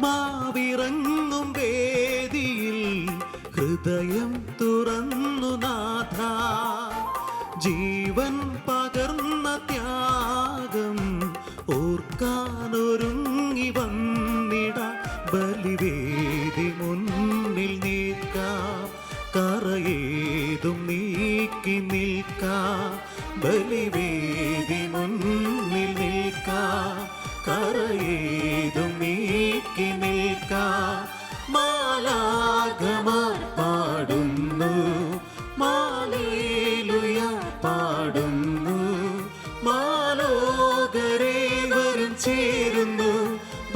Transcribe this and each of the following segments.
ആത്മാവിറങ്ങും വേദിയിൽ ഹൃദയം തുറന്നു നാഥ, ജീവൻ പകർന്ന ത്യാഗം ഓർക്കാനൊരുങ്ങി വന്നിട. ബലിവേദി മുന്നിൽ നിൽക്കാം, കറയേതും നീക്കി നിൽക്കാം. ബലിവേദി മുന്നിൽ നിൽക്കാം, കറയേതും നീക്കി നിൽക്കാം. മാലാഖമാർ പാടുന്നു, ഹല്ലേലൂയ പാടുന്നു. മാലോകരേവരും ചേരുന്നു,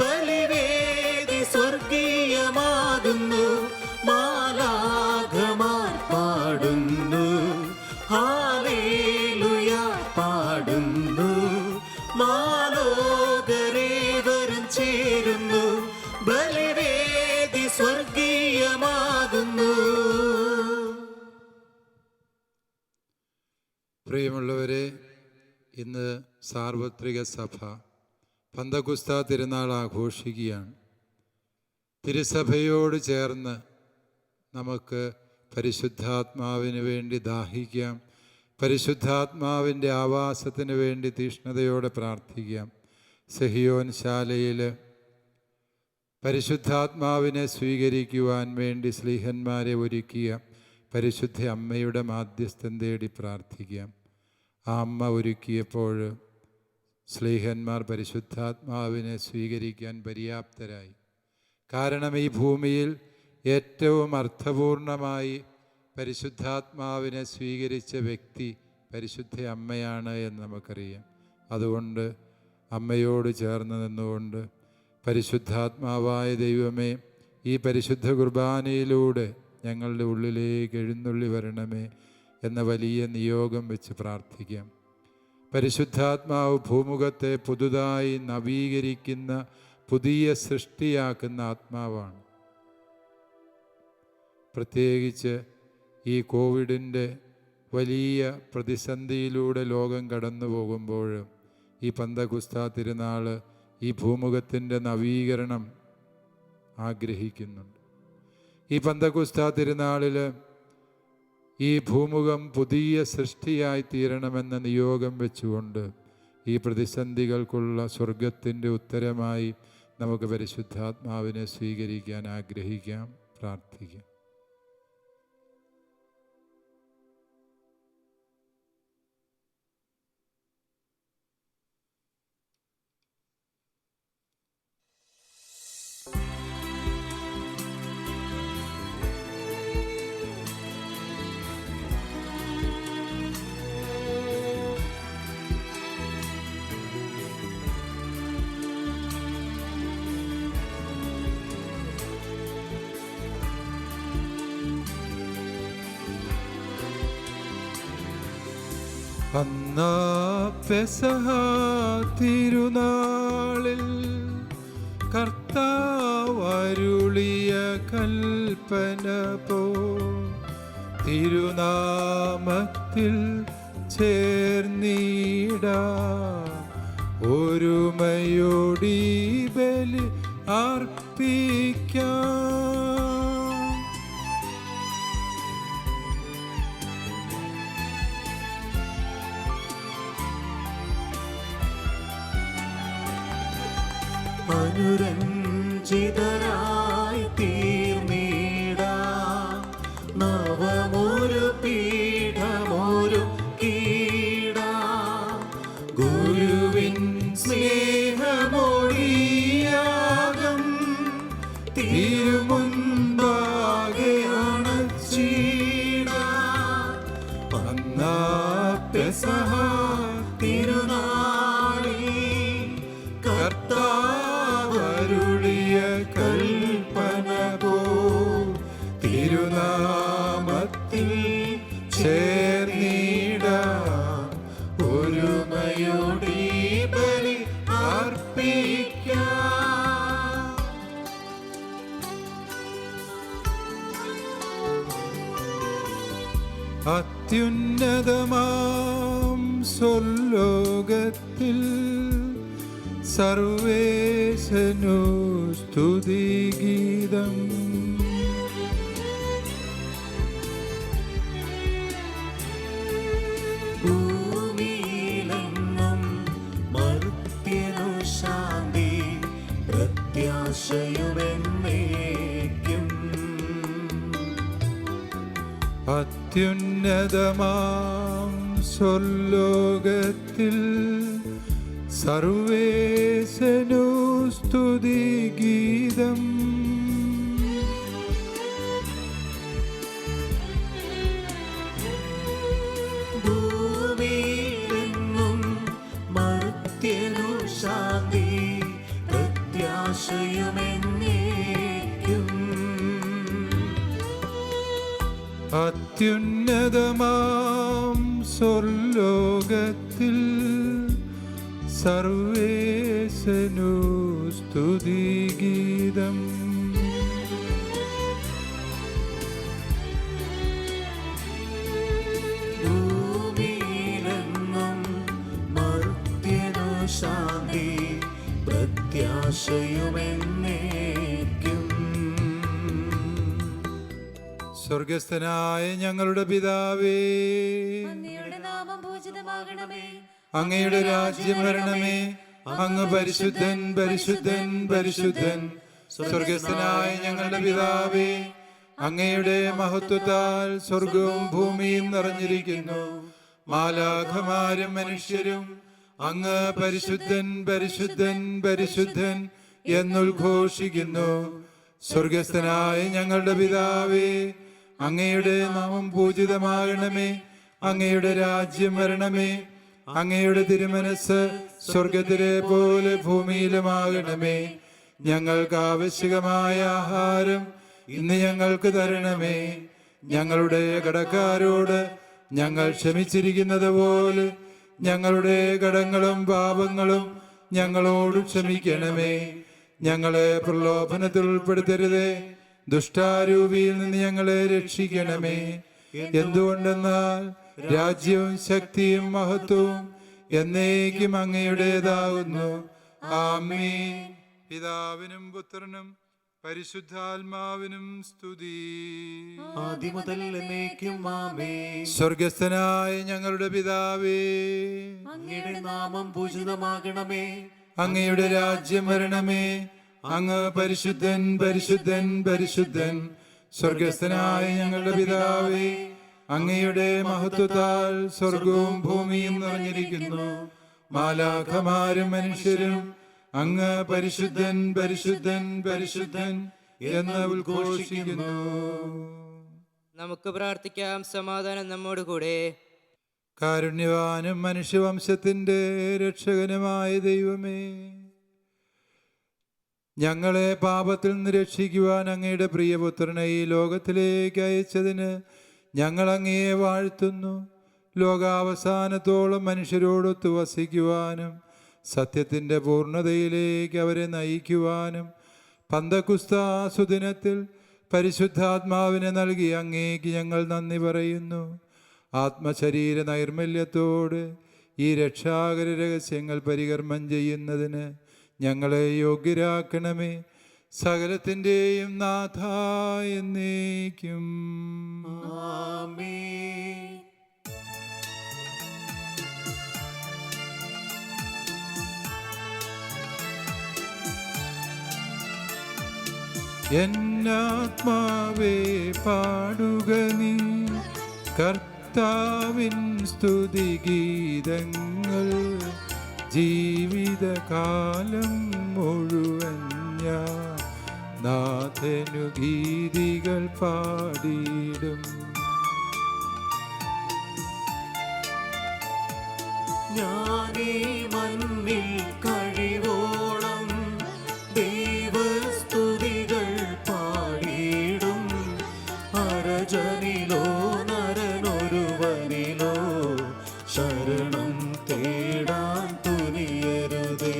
ബലിവേദി സ്വർഗീയമാകുന്നു. മാലാഖമാർ പാടുന്നു, ഹല്ലേലൂയ പാടുന്നു. മാലോകരേവരും ചേരുന്നു, ബലിവേദി സ്വർഗീയമാകുന്നു. പ്രിയമുള്ളവരെ, ഇന്ന് സാർവത്രിക സഭ പന്തക്കുസ്താ തിരുനാൾ ആഘോഷിക്കുകയാണ്. തിരുസഭയോട് ചേർന്ന് നമുക്ക് പരിശുദ്ധാത്മാവിന് വേണ്ടി ദാഹിക്കാം, പരിശുദ്ധാത്മാവിൻ്റെ ആവാസത്തിന് വേണ്ടി തീഷ്ണതയോടെ പ്രാർത്ഥിക്കാം. സെഹിയോൻ ശാലയിൽ പരിശുദ്ധാത്മാവിനെ സ്വീകരിക്കുവാൻ വേണ്ടി സ്ലീഹന്മാരെ ഒരുക്കിയ പരിശുദ്ധ അമ്മയുടെ മാധ്യസ്ഥം തേടി പ്രാർത്ഥിക്കാം. ആ അമ്മ ഒരുക്കിയപ്പോൾ സ്ലീഹന്മാർ പരിശുദ്ധാത്മാവിനെ സ്വീകരിക്കാൻ പര്യാപ്തരായി. കാരണം ഈ ഭൂമിയിൽ ഏറ്റവും അർത്ഥപൂർണമായി പരിശുദ്ധാത്മാവിനെ സ്വീകരിച്ച വ്യക്തി പരിശുദ്ധ അമ്മയാണ് എന്ന് നമുക്കറിയാം. അതുകൊണ്ട് അമ്മയോട് ചേർന്ന് നിന്നുകൊണ്ട് പരിശുദ്ധാത്മാവായ ദൈവമേ, ഈ പരിശുദ്ധ കുർബാനയിലൂടെ ഞങ്ങളുടെ ഉള്ളിലേക്ക് എഴുന്നള്ളി വരണമേ എന്ന വലിയ നിയോഗം വെച്ച് പ്രാർത്ഥിക്കാം. പരിശുദ്ധാത്മാവ് ഭൂമുഖത്തെ പുതുതായി നവീകരിക്കുന്ന, പുതിയ സൃഷ്ടിയാക്കുന്ന ആത്മാവാണ്. പ്രത്യേകിച്ച് ഈ കോവിഡിൻ്റെ വലിയ പ്രതിസന്ധിയിലൂടെ ലോകം കടന്നു പോകുമ്പോൾ ഈ പന്തക്കുസ്താ തിരുനാൾ ഈ ഭൂമുഖത്തിൻ്റെ നവീകരണം ആഗ്രഹിക്കുന്നുണ്ട്. ഈ പന്തക്കുസ്താ തിരുനാളിൽ ഈ ഭൂമുഖം പുതിയ സൃഷ്ടിയായി തീരണമെന്ന നിയോഗം വെച്ചുകൊണ്ട് ഈ പ്രതിസന്ധികൾക്കുള്ള സ്വർഗത്തിൻ്റെ ഉത്തരമായി നമുക്ക് പരിശുദ്ധാത്മാവിനെ സ്വീകരിക്കാൻ ആഗ്രഹിക്കാം, പ്രാർത്ഥിക്കാം. അന്നാ പെസഹ തിരുനാളിൽ കർത്താവരുളിയ കൽപ്പന പോ തിരുനാമത്തിൽ ചേർന്നിടാം, ഒരുമയോടി ബലി അർപ്പിക്കാം. അനുരഞ്ജിതരായി തീർന്നിടാം, നവമൊരു പീഠമൊരു കീടാം. ഗുരുവിൻ സ്നേഹമൊഴിയാകം തിരുമുൻപാകെ അണച്ചിടാം. അന്നാ പെസഹ തിരുനാളിൽ കർത്താവരുളിയ കൽപ്പന പോ തിരുനാമത്തിൽ ചേർന്നിടാം, ഒരുമയോടി ബലി അർപ്പിക്കാം. അത്യുന്നതമാം സ്വർലോകത്തിൽ സർവേശനു സ്തുതിഗീതം. ഭൂമിയിലെങ്ങും മർത്യനു ശാന്തി പ്രത്യാശയുമെന്നേക്കും. അത്യുന്നതമാം സ്വർലോകത്തിൽ സർവേശനു സ്തുതിഗീതം. ഭൂമിയിലെങ്ങും മർത്യനു ശാന്തി പ്രത്യാശയുമെന്നേക്കും. അത്യുന്നതമാം സ്വർലോകത്തിൽ സർവേശനു സ്തുതിഗീതം. ഭൂമിയിലെങ്ങും മർത്യനു ശാന്തി പ്രത്യാശയുമെന്നേക്കും. സ്വർഗസ്ഥനായ ഞങ്ങളുടെ പിതാവേ, അങ്ങയുടെ നാമം പൂജിതമാകണമേ. അങ്ങയുടെ രാജ്യം വരണമേ. അങ്ങ് പരിശുദ്ധൻ പരിശുദ്ധൻ പരിശുദ്ധൻ. സ്വർഗസ്ഥനായ ഞങ്ങളുടെ പിതാവേ, അങ്ങയുടെ മഹത്വത്താൽ സ്വർഗവും ഭൂമിയും നിറഞ്ഞിരിക്കുന്നു. മാലാഖമാരും മനുഷ്യരും അങ്ങ് പരിശുദ്ധൻ പരിശുദ്ധൻ പരിശുദ്ധൻ എന്നുദ്ഘോഷിക്കുന്നു. സ്വർഗസ്ഥനായ ഞങ്ങളുടെ പിതാവേ, അങ്ങയുടെ നാമം പൂജിതമാകണമേ. അങ്ങയുടെ രാജ്യം വരണമേ. അങ്ങയുടെ തിരുമനസ് സ്വർഗത്തിലെ പോലെ ഭൂമിയിലുമാകണമേ. ഞങ്ങൾക്ക് ആവശ്യകമായ ആഹാരം ഇന്ന് ഞങ്ങൾക്ക് തരണമേ. ഞങ്ങളുടെ കടക്കാരോട് ഞങ്ങൾ ക്ഷമിച്ചിരിക്കുന്നത് പോലെ ഞങ്ങളുടെ കടങ്ങളും പാപങ്ങളും ഞങ്ങളോട് ക്ഷമിക്കണമേ. ഞങ്ങളെ പ്രലോഭനത്തിൽ ഉൾപ്പെടുത്തരുതേ, ദുഷ്ടാരൂപിയിൽ നിന്ന് ഞങ്ങളെ രക്ഷിക്കണമേ. എന്തുകൊണ്ടെന്നാൽ രാജ്യവും ശക്തിയും മഹത്വവും എന്നേക്കും അങ്ങയുടേതാകുന്നു. ആമേൻ. പിതാവിനും പുത്രനും പരിശുദ്ധാത്മാവിനും സ്തുതി. ആദിമുതൽ എന്നേക്കും ആമേൻ. സ്വർഗസ്ഥനായ ഞങ്ങളുടെ പിതാവേ, അങ്ങയുടെ നാമം പൂജിതമാകണമേ. അങ്ങയുടെ രാജ്യം വരണമേ. അങ്ങ് പരിശുദ്ധൻ പരിശുദ്ധൻ പരിശുദ്ധൻ. സ്വർഗസ്ഥനായ ഞങ്ങളുടെ പിതാവേ, അങ്ങയുടെ മഹത്വത്താൽ സ്വർഗവും ഭൂമിയും നിറഞ്ഞിരിക്കുന്നു. മാലാഖമാരും മനുഷ്യരും അങ്ങ് പരിശുദ്ധൻ പരിശുദ്ധൻ പരിശുദ്ധൻ എന്ന് ഉദ്ഘോഷിക്കുന്നു. നമുക്ക് പ്രാർത്ഥിക്കാം. സമാധാനം നമ്മോട് കൂടെ. കാരുണ്യവാനും മനുഷ്യവംശത്തിന്റെ രക്ഷകനുമായ ദൈവമേ, ഞങ്ങളെ പാപത്തിൽ നിന്ന് രക്ഷിക്കുവാൻ അങ്ങയുടെ പ്രിയപുത്രനെ ഈ ലോകത്തിലേക്ക് അയച്ചതിന് ഞങ്ങൾ അങ്ങയെ വാഴ്ത്തുന്നു. ലോകാവസാനത്തോളം മനുഷ്യരോടൊത്തു വസിക്കുവാനും സത്യത്തിൻ്റെ പൂർണ്ണതയിലേക്ക് അവരെ നയിക്കുവാനും പന്തക്കുസ്താസുദിനത്തിൽ പരിശുദ്ധാത്മാവിനെ നൽകി അങ്ങേക്ക് ഞങ്ങൾ നന്ദി പറയുന്നു. ആത്മശരീര നൈർമല്യത്തോട് ഈ രക്ഷാകര രഹസ്യങ്ങൾ പരികർമ്മം ചെയ്യുന്നതിന് ഞങ്ങളെ യോഗ്യരാക്കണമേ. സകലത്തിൻ്റെയും നാഥ എന്നേക്കും ആമേൻ. എന്നാത്മാവേ പാടുക നീ കർത്താവിൻ സ്തുതിഗീതങ്ങൾ. ജീവിതകാലം മുഴുവൻ ഞാൻ നാഥനു ഗീതികൾ പാടിയിടും. ഞാനീ മണ്ണിൽ കഴിവോളം ദൈവസ്തുതികൾ പാടിയിടും. അരജനിലോ നരനൊരുവനിലോ ശരണം തേടാൻ തുനിയരുതേ.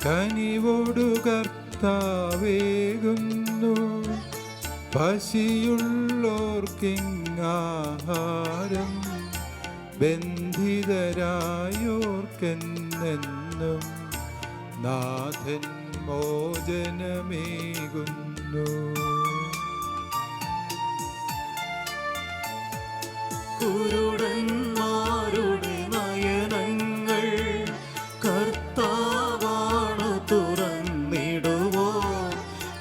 കനിവോടു കർത്താവേകുന്നു പശിയുള്ളോർക്കിങ്ങാഹാരം. ബന്ധിതരായോർക്ക് ഞങ്ങൾക്കെന്നെന്നും നാഥൻ മോചനമേകുന്നു. കുരുടന്മാരുടെ നയനങ്ങൾ കർത്താവാണു തുറന്നിടുവോ,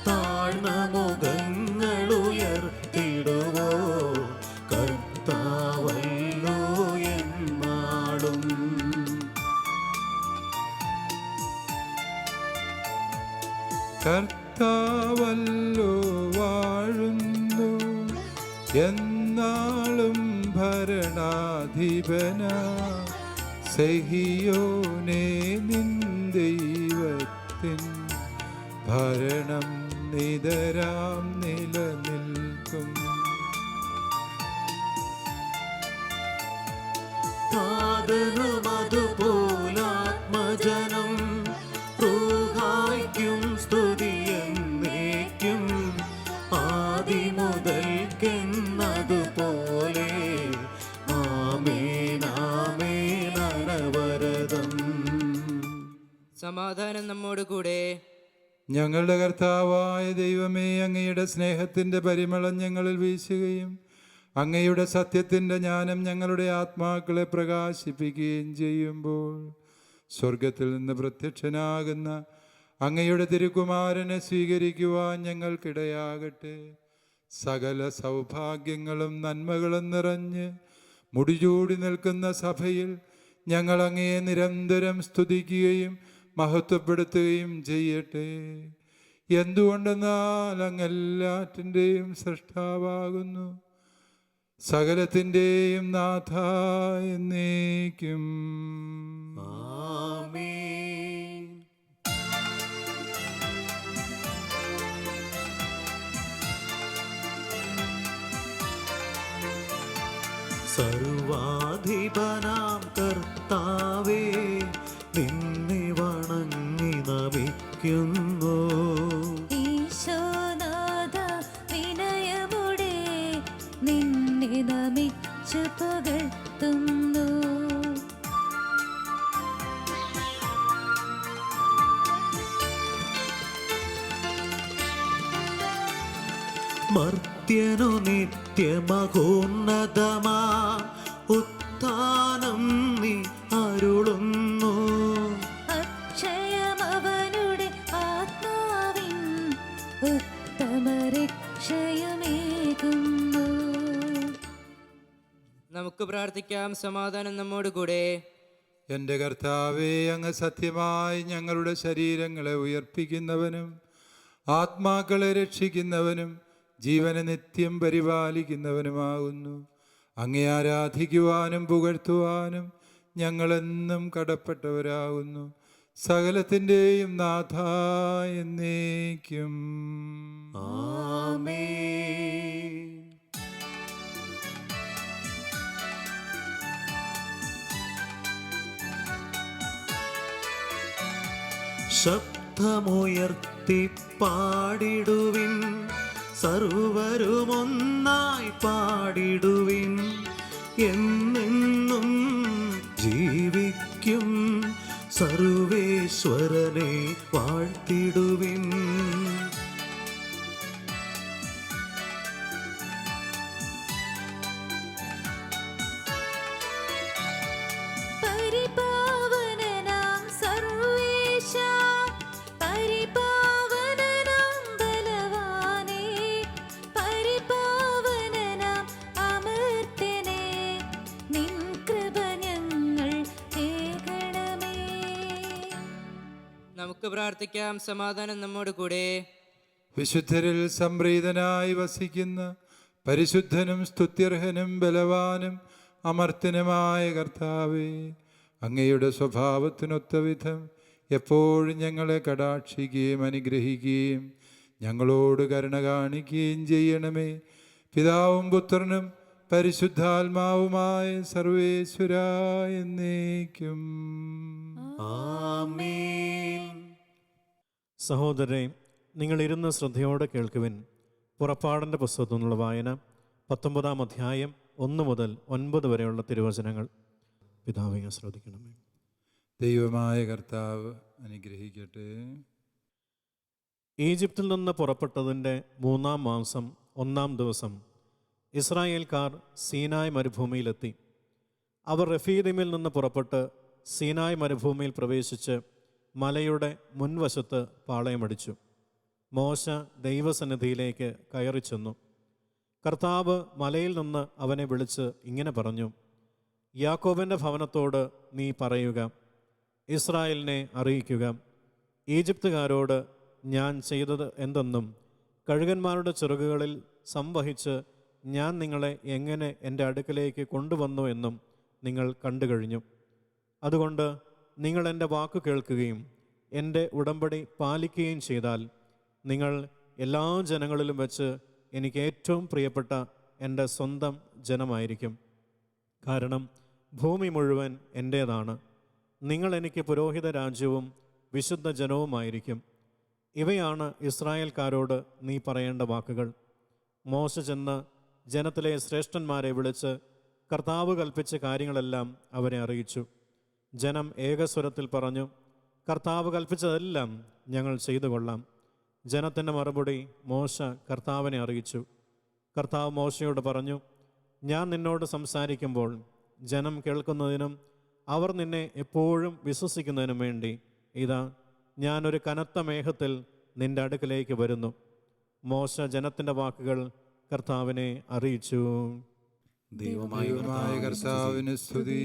താഴ്ന്ന മുഖങ്ങൾ ഉയർത്തിടുവോ, കർത്താവല്ലോ എന്നാളും. കർത്താവല്ലോ വാഴുന്നു എന്നാളും ഭരണാധിപന. സെഹിയോനെ നിൻ ദൈവത്തിൻ ഭരണം നിതരാം നിലനിൽക്കും. താതനും അതുപോലാത്മജനം റൂഹായ്ക്കും സ്തുതിയെന്നേക്കും, ആദിമുതൽക്കെന്നതുപോലെ ആമേൻ ആമേൻ അനവരതം. സമാധാനം നമ്മോട് കൂടെ. ഞങ്ങളുടെ കർത്താവായ ദൈവമേ, അങ്ങയുടെ സ്നേഹത്തിൻ്റെ പരിമളം ഞങ്ങളിൽ വീശുകയും അങ്ങയുടെ സത്യത്തിൻ്റെ ജ്ഞാനം ഞങ്ങളുടെ ആത്മാക്കളെ പ്രകാശിപ്പിക്കുകയും ചെയ്യുമ്പോൾ സ്വർഗത്തിൽ നിന്ന് പ്രത്യക്ഷനാകുന്ന അങ്ങയുടെ തിരുക്കുമാരനെ സ്വീകരിക്കുവാൻ ഞങ്ങൾക്കിടയാകട്ടെ. സകല സൗഭാഗ്യങ്ങളും നന്മകളും നിറഞ്ഞ് മുടിചൂടി നിൽക്കുന്ന സഭയിൽ ഞങ്ങൾ അങ്ങയെ നിരന്തരം സ്തുതിക്കുകയും മഹത്വപ്പെടുത്തുകയും ചെയ്യട്ടെ. എന്തുകൊണ്ടെന്നാൽ അങ്ങെല്ലാറ്റിൻ്റെയും സൃഷ്ടാവാകുന്നു, സകലത്തിൻ്റെയും നാഥ എന്നേക്കും. ആമേൻ. സർവാധിപനാം കർത്താവേ, നിന്നെ വണങ്ങി നമിക്കുന്നു. ഈശോനാഥ വിനയമോടെ നിന്നെ നമിച്ചു പുകഴ്ത്തുന്നു. മർത്യനു നിത്യമഹോന്നതമാ ഉത്ഥാനം നീ അരുളുന്നു. അക്ഷയമവനുടെ ആത്മാവിൻ ഉത്തമരക്ഷയമേകുന്നു. നമുക്ക് പ്രാർത്ഥിക്കാം. സമാധാനം നമ്മോട് കൂടെ. എൻ്റെ കർത്താവേ, അങ്ങ് സത്യമായി ഞങ്ങളുടെ ശരീരങ്ങളെ ഉയർപ്പിക്കുന്നവനും ആത്മാക്കളെ രക്ഷിക്കുന്നവനും ജീവനെ നിത്യം പരിപാലിക്കുന്നവനുമാകുന്നു. അങ്ങേ ആരാധിക്കുവാനും പുകഴ്ത്തുവാനും ഞങ്ങളെന്നും കടപ്പെട്ടവരാകുന്നു. സകലത്തിൻ്റെയും നാഥ എന്നേക്കും. ആമേൻ. ശബ്ദമുയർത്തി പാടിടുവിൻ, സർവരുമൊന്നായി പാടിടുവിൻ. എന്നെന്നും ജീവിക്കും സർവേശ്വരനെ വാഴ്ത്തിടുവിൻ. പരിപാവനനാം സർവേശ, പരിപാവനനാം ബലവാനേ, പരിപാവനനാം അമർത്യനേ, നിൻ കൃപ ഞങ്ങൾ കേൾക്കണമേ. നമുക്ക് പ്രാർത്ഥിക്കാം. സമാധാനം നമ്മോട് കൂടെ. വിശുദ്ധരിൽ സംപ്രീതനായി വസിക്കുന്ന പരിശുദ്ധനും സ്തുത്യർഹനും ബലവാനും അമർത്യനുമായ കർത്താവേ, അങ്ങയുടെ സ്വഭാവത്തിനൊത്ത വിധം എപ്പോഴും ഞങ്ങളെ കടാക്ഷിക്കുകയും അനുഗ്രഹിക്കുകയും ഞങ്ങളോട് കരുണ കാണിക്കുകയും ചെയ്യണമേ. പിതാവും പുത്രനും പരിശുദ്ധാത്മാവുമായ സർവേശ്വരാ എന്നേക്കും. ആമേൻ. സഹോദരരെ, നിങ്ങളിരുന്ന് ശ്രദ്ധയോടെ കേൾക്കുവിൻ. പുറപ്പാടിൻ്റെ പുസ്തകത്തിൽ നിന്നുള്ള വായന 19-ാം അധ്യായം 1 മുതൽ 9 വരെയുള്ള തിരുവചനങ്ങൾ. പിതാവേ, ശ്രദ്ധിക്കണമേ. ദൈവമായ കർത്താവ് അനുഗ്രഹിക്കട്ടെ. ഈജിപ്തിൽ നിന്ന് പുറപ്പെട്ടതിൻ്റെ 3-ാം മാസം 1-ാം ദിവസം ഇസ്രായേൽക്കാർ സീനായ് മരുഭൂമിയിലെത്തി. അവർ റഫീദിമിൽ നിന്ന് പുറപ്പെട്ട് സീനായ് മരുഭൂമിയിൽ പ്രവേശിച്ച് മലയുടെ മുൻവശത്ത് പാളയമടിച്ചു. മോശ ദൈവസന്നിധിയിലേക്ക് കയറി ചെന്നു. കർത്താവ് മലയിൽ നിന്ന് അവനെ വിളിച്ച് ഇങ്ങനെ പറഞ്ഞു: യാക്കോബിൻ്റെ ഭവനത്തോട് നീ പറയുക, ഇസ്രായേലിനെ അറിയിക്കുക, ഈജിപ്തുകാരോട് ഞാൻ ചെയ്തത് എന്തെന്നും കഴുകന്മാരുടെ ചിറകുകളിൽ സംവഹിച്ച് ഞാൻ നിങ്ങളെ എങ്ങനെ എൻ്റെ അടുക്കലേക്ക് കൊണ്ടുവന്നു എന്നും നിങ്ങൾ കണ്ടു കഴിഞ്ഞു. അതുകൊണ്ട് നിങ്ങൾ എൻ്റെ വാക്കു കേൾക്കുകയും എൻ്റെ ഉടമ്പടി പാലിക്കുകയും ചെയ്താൽ നിങ്ങൾ എല്ലാ ജനങ്ങളിലും വെച്ച് എനിക്ക് ഏറ്റവും പ്രിയപ്പെട്ട എൻ്റെ സ്വന്തം ജനമായിരിക്കും. കാരണം ഭൂമി മുഴുവൻ എൻ്റേതാണ്. നിങ്ങൾ എനിക്ക് പുരോഹിത രാജ്യവും വിശുദ്ധ ജനവുമായിരിക്കും. ഇവയാണ് ഇസ്രായേൽക്കാരോട് നീ പറയേണ്ട വാക്കുകൾ. മോശ ചെന്ന് ജനത്തിലെ ശ്രേഷ്ഠന്മാരെ വിളിച്ച് കർത്താവ് കൽപ്പിച്ച കാര്യങ്ങളെല്ലാം അവരെ അറിയിച്ചു. ജനം ഏകസ്വരത്തിൽ പറഞ്ഞു: കർത്താവ് കൽപ്പിച്ചതെല്ലാം ഞങ്ങൾ ചെയ്തു കൊള്ളാം. ജനത്തിൻ്റെ മറുപടി മോശ കർത്താവിനെ അറിയിച്ചു. കർത്താവ് മോശയോട് പറഞ്ഞു: ഞാൻ നിന്നോട് സംസാരിക്കുമ്പോൾ ജനം കേൾക്കുന്നതിനും അവർ നിന്നെ എപ്പോഴും വിശ്വസിക്കുന്നതിനും വേണ്ടി ഇതാ ഞാനൊരു കനത്ത മേഘത്തിൽ നിന്റെ അടുക്കലേക്ക് വരുന്നു. മോശ ജനത്തിൻ്റെ വാക്കുകൾ കർത്താവിനെ അറിയിച്ചു. ദൈവമായ കർത്താവിന് സ്തുതി.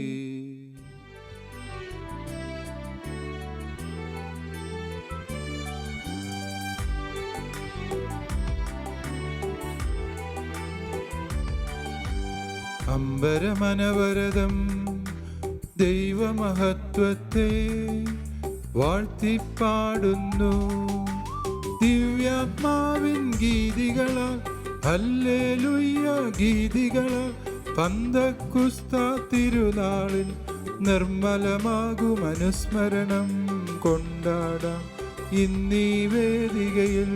അമ്പരമനവരതം ദൈവമഹത്വത്തെ വാഴ്ത്തിപ്പാടുന്നു. ദിവ്യാത്മാവിൻ ഗീതികളാൽ ഹല്ലേലൂയ ഗീതികളാൽ പന്തക്കുസ്ത തിരുനാളിൽ നിർമ്മലമാകും അനുസ്മരണം കൊണ്ടാടാം ഇന്നീ വേദികയിൽ.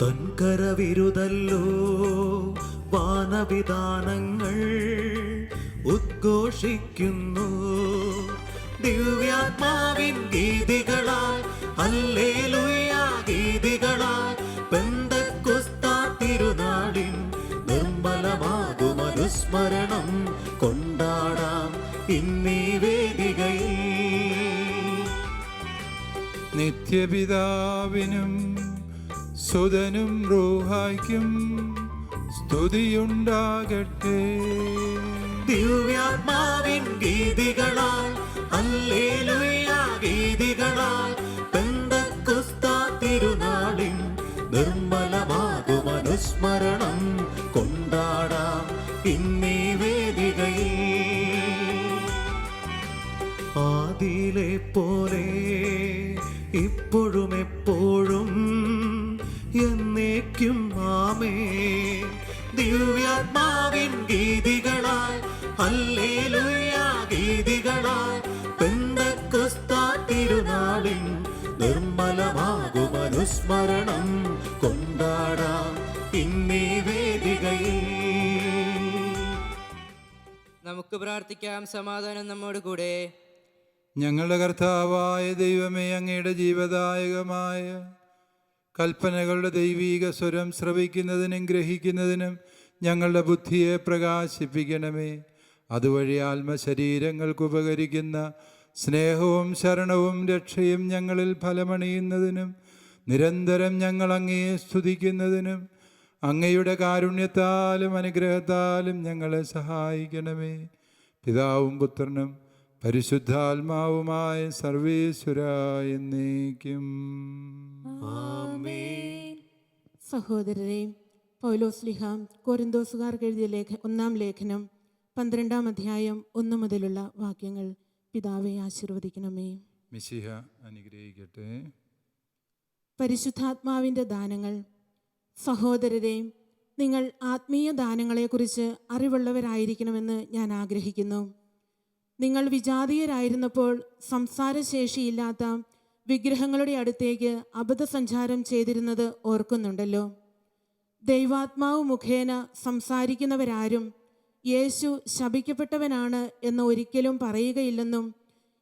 തൻകരവിരുതല്ലോ വാനവിധാനങ്ങൾ ഉദ്ഘോഷിക്കുന്നു. ദിവ്യാത്മാവിൻ ഗീതികളാൽ ഹല്ലേലൂയ ഗീതികളാൽ പെന്തക്കുസ്ത തിരുനാളിൻ നിർമ്മലമാകും അനുസ്മരണം കൊണ്ടാടാം ഇന്നീ വേദികയിൽ. നിത്യപിതാവിനും സുതനും റൂഹായ്ക്കും സ്തുതിയുണ്ടാകട്ടെ. ദിവ്യാത്മാവിൻ ഗീതികളാൽ ഹല്ലേലൂയ ഗീതികളാൽ പെന്തക്കുസ്ത തിരുനാളിൻ നിർമ്മലമാകും അനുസ്മരണം കൊണ്ടാടാം ഇന്നീ വേദികയിൽ. ആദിയിലെ പോലെ ഇപ്പോഴും എപ്പോഴും എന്നേക്കും ആമേൻ. ദിവ്യാത്മാവിൻ ഗീതികളാൽ ഹല്ലേലൂയ ഗീതികളാൽ പെന്തക്കുസ്ത തിരുനാളിൻ നിർമ്മലമാകും അനുസ്മരണം കൊണ്ടാടാം ഇന്നീ വേദികയിൽ. നമുക്ക് പ്രാർത്ഥിക്കാം. സമാധാനം നമ്മോട് കൂടെ. ഞങ്ങളുടെ കർത്താവായ ദൈവമേ, അങ്ങയുടെ ജീവദായകമായ കൽപ്പനകളുടെ ദൈവീക സ്വരം ശ്രവിക്കുന്നതിനും ഗ്രഹിക്കുന്നതിനും ഞങ്ങളുടെ ബുദ്ധിയെ പ്രകാശിപ്പിക്കണമേ. അതുവഴി ആത്മശരീരങ്ങൾക്ക് ഉപകരിക്കുന്ന സ്നേഹവും ശരണവും രക്ഷയും ഞങ്ങളിൽ ഫലമണിയുന്നതിനും നിരന്തരം ഞങ്ങൾ അങ്ങയെ സ്തുതിക്കുന്നതിനും അങ്ങയുടെ കാരുണ്യത്താലും അനുഗ്രഹത്താലും ഞങ്ങളെ സഹായിക്കണമേ. പിതാവും പുത്രനും പരിശുദ്ധാത്മാവുമായ സർവേശ്വരായ എന്നേക്കും ആമേൻ. സഹോദരരെ, പൗലോസ്ലിഹ കൊരിന്തോസുകാർക്ക് എഴുതിയ 1-ാം ലേഖനം 12-ാം അധ്യായം 1 മുതലുള്ള വാക്യങ്ങൾ പിതാവെ ആശീർവദിക്കണമേ. മിശിഹ അനുഗ്രഹിക്കട്ടെ. പരിശുദ്ധാത്മാവിൻ്റെ ദാനങ്ങൾ. സഹോദരരെ, നിങ്ങൾ ആത്മീയ ദാനങ്ങളെക്കുറിച്ച് അറിവുള്ളവരായിരിക്കണമെന്ന് ഞാൻ ആഗ്രഹിക്കുന്നു. നിങ്ങൾ വിജാതീയരായിരുന്നപ്പോൾ സംസാരശേഷിയില്ലാത്ത വിഗ്രഹങ്ങളുടെ അടുത്തേക്ക് അബദ്ധസഞ്ചാരം ചെയ്തിരുന്നത് ഓർക്കുന്നുണ്ടല്ലോ. ദൈവാത്മാവ് മുഖേന സംസാരിക്കുന്നവരാരും യേശു ശപിക്കപ്പെട്ടവനാണ് എന്ന് ഒരിക്കലും പറയുകയില്ലെന്നും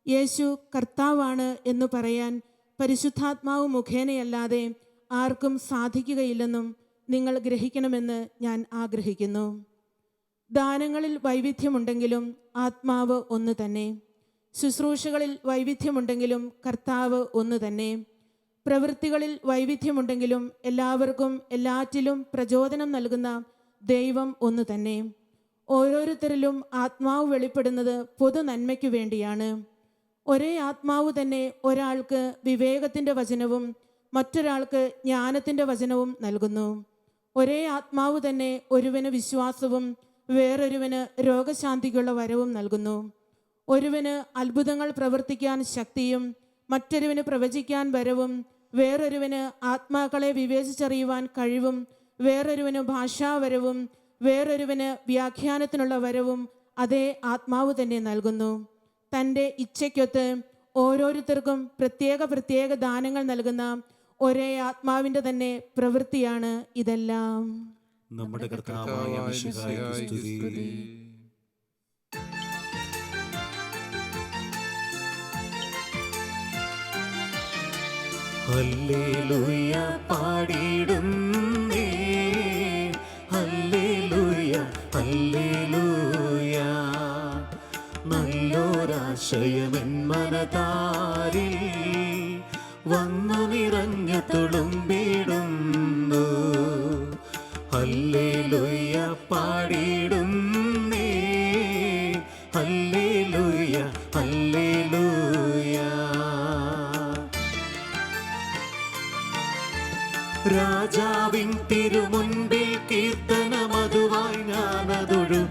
യേശു കർത്താവാണ് എന്ന് പറയാൻ പരിശുദ്ധാത്മാവ് മുഖേനയല്ലാതെ ആർക്കും സാധിക്കുകയില്ലെന്നും നിങ്ങൾ ഗ്രഹിക്കണമെന്ന് ഞാൻ ആഗ്രഹിക്കുന്നു. ദാനങ്ങളിൽ വൈവിധ്യമുണ്ടെങ്കിലും ആത്മാവ് ഒന്ന് തന്നെ. ശുശ്രൂഷകളിൽ വൈവിധ്യമുണ്ടെങ്കിലും കർത്താവ് ഒന്ന് തന്നെ. പ്രവൃത്തികളിൽ വൈവിധ്യമുണ്ടെങ്കിലും എല്ലാവർക്കും എല്ലാറ്റിലും പ്രചോദനം നൽകുന്ന ദൈവം ഒന്ന് തന്നെ. ഓരോരുത്തരിലും ആത്മാവ് വെളിപ്പെടുന്നത് പൊതു നന്മയ്ക്കു വേണ്ടിയാണ്. ഒരേ ആത്മാവ് തന്നെ ഒരാൾക്ക് വിവേകത്തിൻ്റെ വചനവും മറ്റൊരാൾക്ക് ജ്ഞാനത്തിൻ്റെ വചനവും നൽകുന്നു. ഒരേ ആത്മാവ് തന്നെ ഒരുവന് വിശ്വാസവും വേറൊരുവന് രോഗശാന്തിക്കുള്ള വരവും നൽകുന്നു. ഒരുവന് അത്ഭുതങ്ങൾ പ്രവർത്തിക്കാൻ ശക്തിയും മറ്റൊരുവന് പ്രവചിക്കാൻ വരവും വേറൊരുവന് ആത്മാക്കളെ വിവേചിച്ചറിയുവാൻ കഴിവും വേറൊരുവന് ഭാഷാവരവും വേറൊരുവന് വ്യാഖ്യാനത്തിനുള്ള വരവും അതേ ആത്മാവ് തന്നെ നൽകുന്നു. തൻ്റെ ഇച്ഛയ്ക്കൊത്ത് ഓരോരുത്തർക്കും പ്രത്യേക ദാനങ്ങൾ നൽകുന്ന ഒരേ ആത്മാവിൻ്റെ തന്നെ പ്രവൃത്തിയാണ് ഇതെല്ലാം. നമ്മുടെ കർത്താവായ മിശിഹായ്ക്ക് സ്തുതി. ഹല്ലേലൂയ പാടിടുന്നേ, ഹല്ലേലൂയ ഹല്ലേലൂയ. നല്ലൊരാശയമെൻ മനതാരിൽ വന്നു നിറഞ്ഞു തുളുമ്പിടുന്നു. ഹല്ലേലൂയ പാടിടുന്നേ, ഹല്ലേലൂയ ഹല്ലേലൂയ. രാജാവിൻ തിരുമുൻപിൽ കീർത്തനമതുവായി ഞാനതൊഴുക്കിടട്ടെ.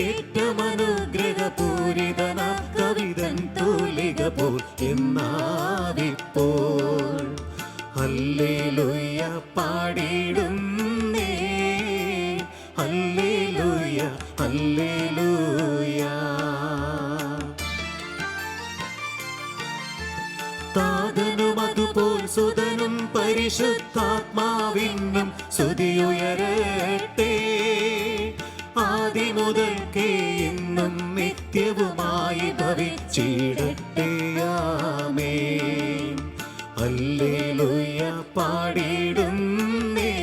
ഏറ്റവും അനുഗ്രഹപൂരിതന കവിതൻ തൂലിക പോൽ എന്നാവിപ്പോൾ. ഹല്ലേലൂയ പാടിടുന്നേ, ഹല്ലേലൂയ ഹല്ലേലൂയ. താതനും അതുപോൽ സുതനും പരിശുദ്ധാത്മാവിനും സ്തുതിയുയരട്ടെ. ആദിമുതൽക്കേ ഇന്നും നിത്യവുമായി ഭവിച്ചിടട്ടെ. ആമേൻ. ഹല്ലേലൂയ പാടിടുന്നേ,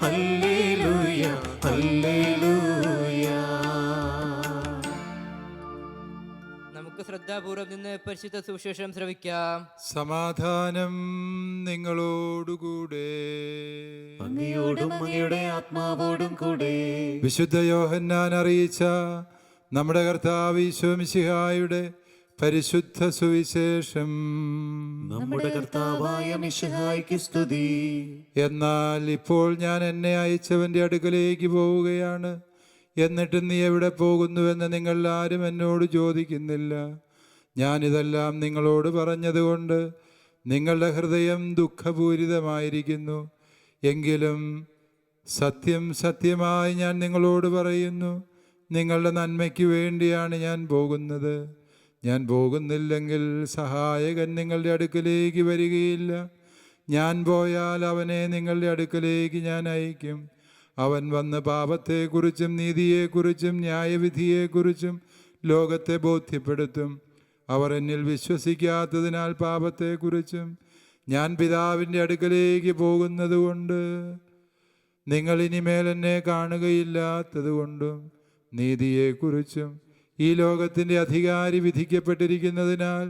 ഹല്ലേലൂയ ഹല്ലേലൂയ. നമുക്ക് ശ്രദ്ധാപൂർവം നിന്ന് പരിശുദ്ധ സുവിശേഷം ശ്രവിക്കാം. സമാധാനം നിങ്ങളോടുകൂടെ. അങ്ങയോടും അങ്ങയുടെ ആത്മാവോടും കൂടെ. വിശുദ്ധ യോഹന്നാൻ അറിയിച്ച നമ്മുടെ കർത്താവ് ഈശോ മിശിഹായുടെ പരിശുദ്ധ സുവിശേഷം. നമ്മുടെ കർത്താവായ മിശിഹായ്ക്ക് സ്തുതി. എന്നാൽ ഇപ്പോൾ ഞാൻ എന്നെ അയച്ചവൻ്റെ അടുക്കലേക്ക് പോവുകയാണ്. എന്നിട്ട് നീ എവിടെ പോകുന്നുവെന്ന് നിങ്ങൾ ആരും എന്നോട് ചോദിക്കുന്നില്ല. ഞാനിതെല്ലാം നിങ്ങളോട് പറഞ്ഞതുകൊണ്ട് നിങ്ങളുടെ ഹൃദയം ദുഃഖപൂരിതമായിരിക്കുന്നു. എങ്കിലും സത്യം സത്യമായി ഞാൻ നിങ്ങളോട് പറയുന്നു, നിങ്ങളുടെ നന്മയ്ക്ക് വേണ്ടിയാണ് ഞാൻ പോകുന്നത്. ഞാൻ പോകുന്നില്ലെങ്കിൽ സഹായകൻ നിങ്ങളുടെ അടുക്കലേക്ക് വരികയില്ല. ഞാൻ പോയാൽ അവനെ നിങ്ങളുടെ അടുക്കലേക്ക് ഞാൻ അയക്കും. അവൻ വന്ന് പാപത്തെക്കുറിച്ചും നീതിയെക്കുറിച്ചും ന്യായവിധിയെക്കുറിച്ചും ലോകത്തെ ബോധ്യപ്പെടുത്തും. അവർ എന്നിൽ വിശ്വസിക്കാത്തതിനാൽ പാപത്തെക്കുറിച്ചും ഞാൻ പിതാവിൻ്റെ അടുക്കലേക്ക് പോകുന്നതുകൊണ്ട് നിങ്ങൾ ഇനിമേൽ എന്നെ കാണുകയില്ലാത്തതുകൊണ്ടും നീതിയെക്കുറിച്ചും ഈ ലോകത്തിൻ്റെ അധികാരി വിധിക്കപ്പെട്ടിരിക്കുന്നതിനാൽ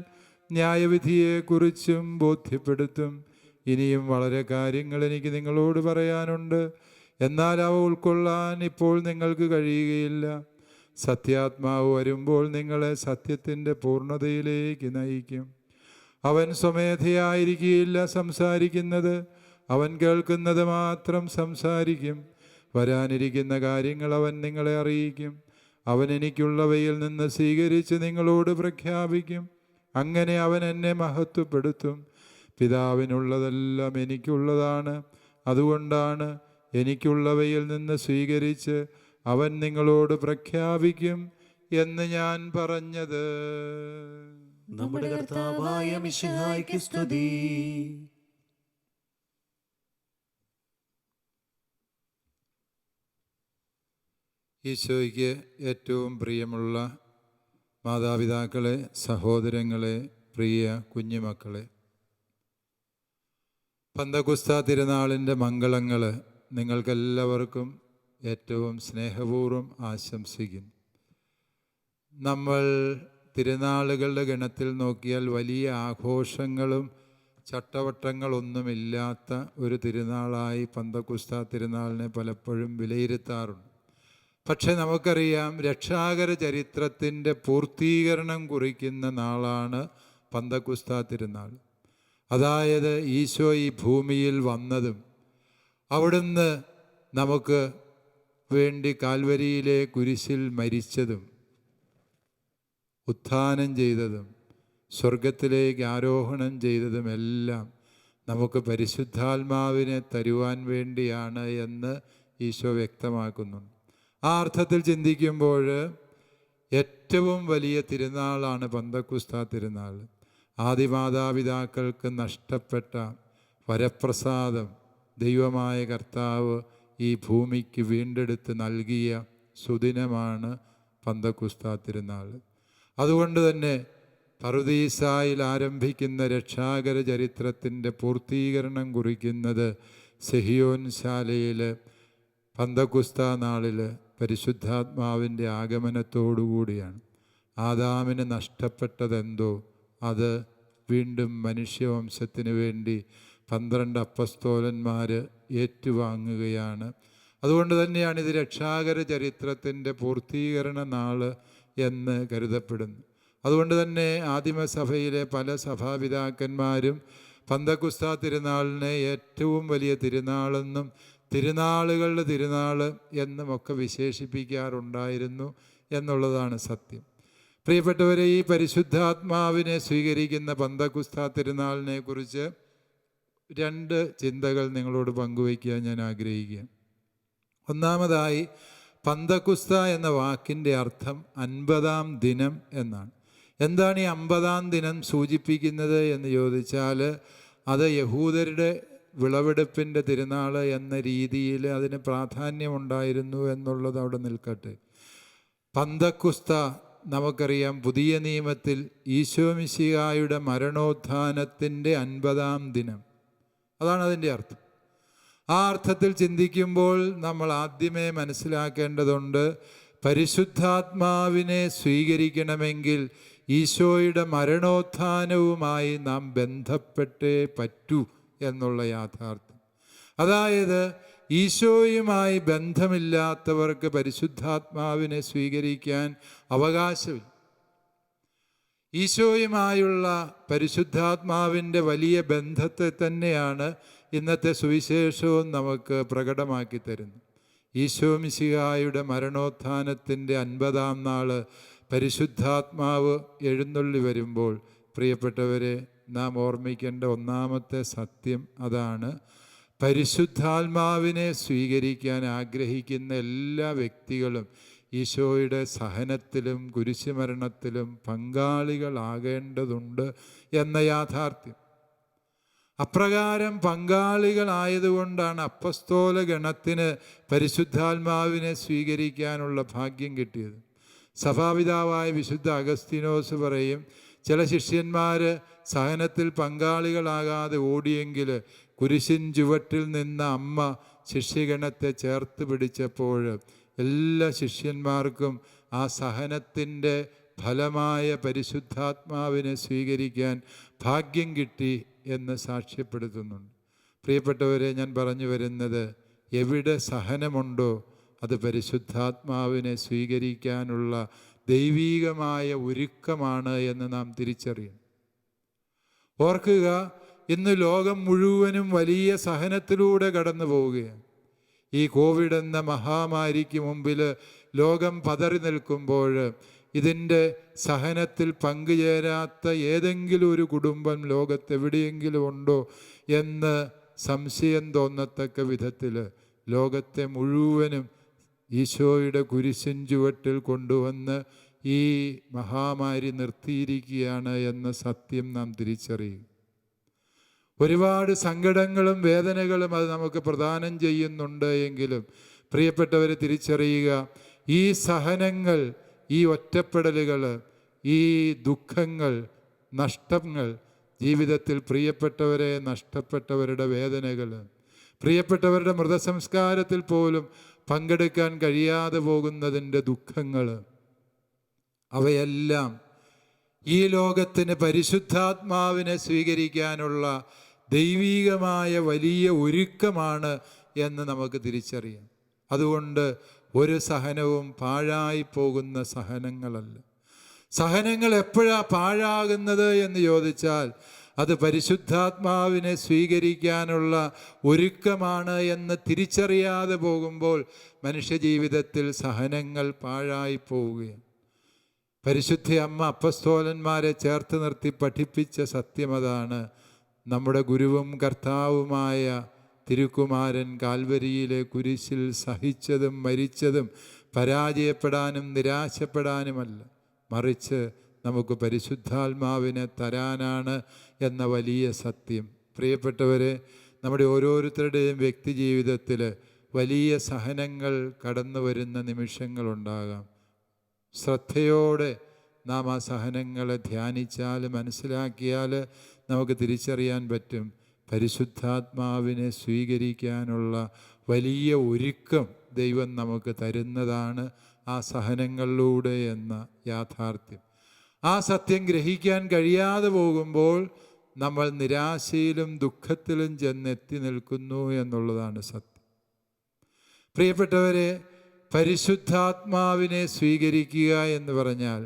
ന്യായവിധിയെക്കുറിച്ചും ബോധ്യപ്പെടുത്തും. ഇനിയും വളരെ കാര്യങ്ങൾ എനിക്ക് നിങ്ങളോട് പറയാനുണ്ട്, എന്നാൽ അവ ഉൾക്കൊള്ളാൻ ഇപ്പോൾ നിങ്ങൾക്ക് കഴിയുകയില്ല. സത്യാത്മാവ് വരുമ്പോൾ നിങ്ങളെ സത്യത്തിൻ്റെ പൂർണ്ണതയിലേക്ക് നയിക്കും. അവൻ സ്വമേധയായിരിക്കുകയില്ല സംസാരിക്കുന്നത്, അവൻ കേൾക്കുന്നത് മാത്രം സംസാരിക്കും. വരാനിരിക്കുന്ന കാര്യങ്ങൾ അവൻ നിങ്ങളെ അറിയിക്കും. അവൻ എനിക്കുള്ളവയിൽ നിന്ന് സ്വീകരിച്ച് നിങ്ങളോട് പ്രഖ്യാപിക്കും. അങ്ങനെ അവൻ എന്നെ മഹത്വപ്പെടുത്തും. പിതാവിനുള്ളതെല്ലാം എനിക്കുള്ളതാണ്. അതുകൊണ്ടാണ് എനിക്കുള്ളവയിൽ നിന്ന് സ്വീകരിച്ച് അവൻ നിങ്ങളോട് പ്രഖ്യാപിക്കും എന്ന് ഞാൻ പറഞ്ഞത്. നമ്മുടെ കർത്താവായ മിശിഹായ്ക്ക് സ്തുതി. ഈശോയ്ക്ക് ഏറ്റവും പ്രിയമുള്ള മാതാപിതാക്കളെ, സഹോദരങ്ങളെ, പ്രിയ കുഞ്ഞുമക്കളെ, പന്തക്കുസ്ത തിരുനാളിൻ്റെ മംഗളങ്ങൾ നിങ്ങൾക്കെല്ലാവർക്കും ഏറ്റവും സ്നേഹപൂർവ്വം ആശംസിക്കുന്നു. നമ്മൾ തിരുനാളുകളുടെ ഗണത്തിൽ നോക്കിയാൽ വലിയ ആഘോഷങ്ങളും ചട്ടവട്ടങ്ങളൊന്നുമില്ലാത്ത ഒരു തിരുനാളായി പന്തക്കുസ്ത തിരുനാളിനെ പലപ്പോഴും വിലയിരുത്താറുണ്ട്. പക്ഷെ നമുക്കറിയാം, രക്ഷാകര ചരിത്രത്തിൻ്റെ പൂർത്തീകരണം കുറിക്കുന്ന നാളാണ് പന്തക്കുസ്ത തിരുനാൾ. അതായത് ഈശോ ഈ ഭൂമിയിൽ വന്നതും അവിടുന്ന് നമുക്ക് വേണ്ടി കാൽവരിയിലെ കുരിശിൽ മരിച്ചതും ഉത്ഥാനം ചെയ്തതും സ്വർഗത്തിലേക്ക് ആരോഹണം ചെയ്തതുമെല്ലാം നമുക്ക് പരിശുദ്ധാത്മാവിനെ തരുവാൻ വേണ്ടിയാണ് എന്ന് ഈശോ വ്യക്തമാക്കുന്നുണ്ട്. ആ അർത്ഥത്തിൽ ചിന്തിക്കുമ്പോൾ ഏറ്റവും വലിയ തിരുനാളാണ് പന്തക്കുസ്ത തിരുനാൾ. ആദിമാതാപിതാക്കൾക്ക് നഷ്ടപ്പെട്ട വരപ്രസാദം ദൈവമായ കർത്താവ് ഈ ഭൂമിക്ക് വീണ്ടെടുത്ത് നൽകിയ സുദിനമാണ് പന്തക്കുസ്ത തിരുനാൾ. അതുകൊണ്ട് തന്നെ പറുദീസായിൽ ആരംഭിക്കുന്ന രക്ഷാകര ചരിത്രത്തിൻ്റെ പൂർത്തീകരണം കുറിക്കുന്നത് സെഹിയോൻ ശാലയിൽ പന്തക്കുസ്ത നാളിൽ പരിശുദ്ധാത്മാവിൻ്റെ ആഗമനത്തോടുകൂടിയാണ്. ആദാമിന് നഷ്ടപ്പെട്ടതെന്തോ അത് വീണ്ടും മനുഷ്യവംശത്തിന് വേണ്ടി 12 അപ്പസ്തോലന്മാർ ഏറ്റുവാങ്ങുകയാണ്. അതുകൊണ്ട് തന്നെയാണ് ഇത് രക്ഷാകര ചരിത്രത്തിൻ്റെ പൂർത്തീകരണ നാൾ എന്ന് കരുതപ്പെടുന്നു. അതുകൊണ്ട് തന്നെ ആദിമസഭയിലെ പല സഭാപിതാക്കന്മാരും പന്തക്കുസ്ത തിരുനാളിനെ ഏറ്റവും വലിയ തിരുനാളെന്നും തിരുനാളുകളുടെ തിരുനാൾ എന്നുമൊക്കെ വിശേഷിപ്പിക്കാറുണ്ടായിരുന്നു എന്നുള്ളതാണ് സത്യം. പ്രിയപ്പെട്ടവരെ, ഈ പരിശുദ്ധാത്മാവിനെ സ്വീകരിക്കുന്ന പന്തക്കുസ്ത തിരുനാളിനെ കുറിച്ച് 2 ചിന്തകൾ നിങ്ങളോട് പങ്കുവയ്ക്കാൻ ഞാൻ ആഗ്രഹിക്കുക. ഒന്നാമതായി, പന്തക്കുസ്ത എന്ന വാക്കിൻ്റെ അർത്ഥം 50-ാം ദിനം എന്നാണ്. എന്താണ് ഈ 50-ാം ദിനം സൂചിപ്പിക്കുന്നത് എന്ന് ചോദിച്ചാൽ, അത് യഹൂദരുടെ വിളവെടുപ്പിൻ്റെ തിരുനാൾ എന്ന രീതിയിൽ അതിന് പ്രാധാന്യമുണ്ടായിരുന്നു എന്നുള്ളത് അവിടെ നിൽക്കട്ടെ. പന്തക്കുസ്ത നമുക്കറിയാം, പുതിയ നിയമത്തിൽ ഈശോ മിശിഹായുടെ മരണോത്ഥാനത്തിൻ്റെ 50-ാം ദിനം, അതാണ് അതിൻ്റെ അർത്ഥം. ആ അർത്ഥത്തിൽ ചിന്തിക്കുമ്പോൾ നമ്മൾ ആദ്യമേ മനസ്സിലാക്കേണ്ടതുണ്ട്, പരിശുദ്ധാത്മാവിനെ സ്വീകരിക്കണമെങ്കിൽ ഈശോയുടെ മരണോത്ഥാനവുമായി നാം ബന്ധപ്പെട്ടേ പറ്റൂ എന്നുള്ള യാഥാർത്ഥ്യം. അതായത് ഈശോയുമായി ബന്ധമില്ലാത്തവർക്ക് പരിശുദ്ധാത്മാവിനെ സ്വീകരിക്കാൻ അവകാശമില്ല. ഈശോയുമായുള്ള പരിശുദ്ധാത്മാവിൻ്റെ വലിയ ബന്ധത്തെ തന്നെയാണ് ഇന്നത്തെ സുവിശേഷവും നമുക്ക് പ്രകടമാക്കി തരുന്നത്. ഈശോ മിശിഹായുടെ മരണോത്ഥാനത്തിൻ്റെ 50-ാം നാൾ പരിശുദ്ധാത്മാവ് എഴുന്നള്ളി വരുമ്പോൾ, പ്രിയപ്പെട്ടവരെ, നാം ഓർമ്മിക്കേണ്ട ഒന്നാമത്തെ സത്യം അതാണ്. പരിശുദ്ധാത്മാവിനെ സ്വീകരിക്കാൻ ആഗ്രഹിക്കുന്ന എല്ലാ വ്യക്തികളും ഈശോയുടെ സഹനത്തിലും കുരിശുമരണത്തിലും പങ്കാളികളാകേണ്ടതുണ്ട് എന്ന യാഥാർത്ഥ്യം. അപ്രകാരം പങ്കാളികളായതുകൊണ്ടാണ് അപ്പസ്തോല ഗണത്തിന് പരിശുദ്ധാത്മാവിനെ സ്വീകരിക്കാനുള്ള ഭാഗ്യം കിട്ടിയത്. സഭാപിതാവായ വിശുദ്ധ അഗസ്തീനോസ് പറയും, ചില ശിഷ്യന്മാർ സഹനത്തിൽ പങ്കാളികളാകാതെ ഓടിയെങ്കിൽ കുരിശിൻ ചുവട്ടിൽ നിന്ന അമ്മ ശിഷ്യഗണത്തെ ചേർത്ത് പിടിച്ചപ്പോൾ എല്ലാ ശിഷ്യന്മാർക്കും ആ സഹനത്തിൻ്റെ ഫലമായ പരിശുദ്ധാത്മാവിനെ സ്വീകരിക്കാൻ ഭാഗ്യം കിട്ടി എന്ന് സാക്ഷ്യപ്പെടുത്തുന്നുണ്ട്. പ്രിയപ്പെട്ടവരെ, ഞാൻ പറഞ്ഞു വരുന്നത്, എവിടെ സഹനമുണ്ടോ അത് പരിശുദ്ധാത്മാവിനെ സ്വീകരിക്കാനുള്ള ദൈവീകമായ ഒരുക്കമാണ് എന്ന് നാം തിരിച്ചറിയണം. ഓർക്കുക, ഇന്ന് ലോകം മുഴുവനും വലിയ സഹനത്തിലൂടെ കടന്നു പോവുകയാണ്. ഈ കോവിഡ് എന്ന മഹാമാരിക്ക് മുമ്പിൽ ലോകം പതറി നിൽക്കുമ്പോൾ ഇതിൻ്റെ സഹനത്തിൽ പങ്കുചേരാത്ത ഏതെങ്കിലും ഒരു കുടുംബം ലോകത്തെവിടെയെങ്കിലും ഉണ്ടോ എന്ന് സംശയം തോന്നത്തക്ക വിധത്തിൽ ലോകത്തെ മുഴുവനും ഈശോയുടെ കുരിശിൻ ചുവട്ടിൽ കൊണ്ടുവന്ന് ഈ മഹാമാരി നിർത്തിയിരിക്കുകയാണ് എന്ന സത്യം നാം തിരിച്ചറിയുക. ഒരുപാട് സങ്കടങ്ങളും വേദനകളും അത് നമുക്ക് പ്രദാനം ചെയ്യുന്നുണ്ട് എങ്കിലും പ്രിയപ്പെട്ടവരെ തിരിച്ചറിയുക, ഈ സഹനങ്ങൾ, ഈ ഒറ്റപ്പെടലുകൾ, ഈ ദുഃഖങ്ങൾ, നഷ്ടങ്ങൾ, ജീവിതത്തിൽ പ്രിയപ്പെട്ടവരെ നഷ്ടപ്പെട്ടവരുടെ വേദനകൾ, പ്രിയപ്പെട്ടവരുടെ മൃതസംസ്കാരത്തിൽ പോലും പങ്കെടുക്കാൻ കഴിയാതെ പോകുന്നതിൻ്റെ ദുഃഖങ്ങൾ, അവയെല്ലാം ഈ ലോകത്തിന് പരിശുദ്ധാത്മാവിനെ സ്വീകരിക്കാനുള്ള ദൈവീകമായ വലിയ ഒരുക്കമാണ് എന്ന് നമുക്ക് തിരിച്ചറിയാം. അതുകൊണ്ട് ഒരു സഹനവും പാഴായി പോകുന്ന സഹനങ്ങളല്ല. സഹനങ്ങൾ എപ്പോഴാണ് പാഴാകുന്നത് എന്ന് ചോദിച്ചാൽ അത് പരിശുദ്ധാത്മാവിനെ സ്വീകരിക്കാനുള്ള ഒരുക്കമാണ് എന്ന് തിരിച്ചറിയാതെ പോകുമ്പോൾ മനുഷ്യജീവിതത്തിൽ സഹനങ്ങൾ പാഴായി പോവുകയാണ്. പരിശുദ്ധ അമ്മ അപ്പസ്തോലന്മാരെ ചേർത്ത് നിർത്തി പഠിപ്പിച്ച സത്യമതാണ്. നമ്മുടെ ഗുരുവും കർത്താവുമായ തിരുക്കുമാരൻ കാൽവരിയിലെ കുരിശിൽ സഹിച്ചതും മരിച്ചതും പരാജയപ്പെടാനും നിരാശപ്പെടാനുമല്ല, മറിച്ച് നമുക്ക് പരിശുദ്ധാത്മാവിനെ തരാനാണ് എന്ന വലിയ സത്യം. പ്രിയപ്പെട്ടവരെ, നമ്മുടെ ഓരോരുത്തരുടെയും വ്യക്തി ജീവിതത്തിൽ വലിയ സഹനങ്ങൾ കടന്നു വരുന്ന നിമിഷങ്ങളുണ്ടാകാം. ശ്രദ്ധയോടെ നാം ആ സഹനങ്ങളെ ധ്യാനിച്ചാൽ, മനസ്സിലാക്കിയാൽ നമുക്ക് തിരിച്ചറിയാൻ പറ്റും പരിശുദ്ധാത്മാവിനെ സ്വീകരിക്കാനുള്ള വലിയ ഒരുക്കം ദൈവം നമുക്ക് തരുന്നതാണ് ആ സഹനങ്ങളിലൂടെ എന്ന യാഥാർത്ഥ്യം. ആ സത്യം ഗ്രഹിക്കാൻ കഴിയാതെ പോകുമ്പോൾ നമ്മൾ നിരാശയിലും ദുഃഖത്തിലും ചെന്നെത്തി നിൽക്കുന്നു എന്നുള്ളതാണ് സത്യം. പ്രിയപ്പെട്ടവരെ, പരിശുദ്ധാത്മാവിനെ സ്വീകരിക്കുക എന്ന് പറഞ്ഞാൽ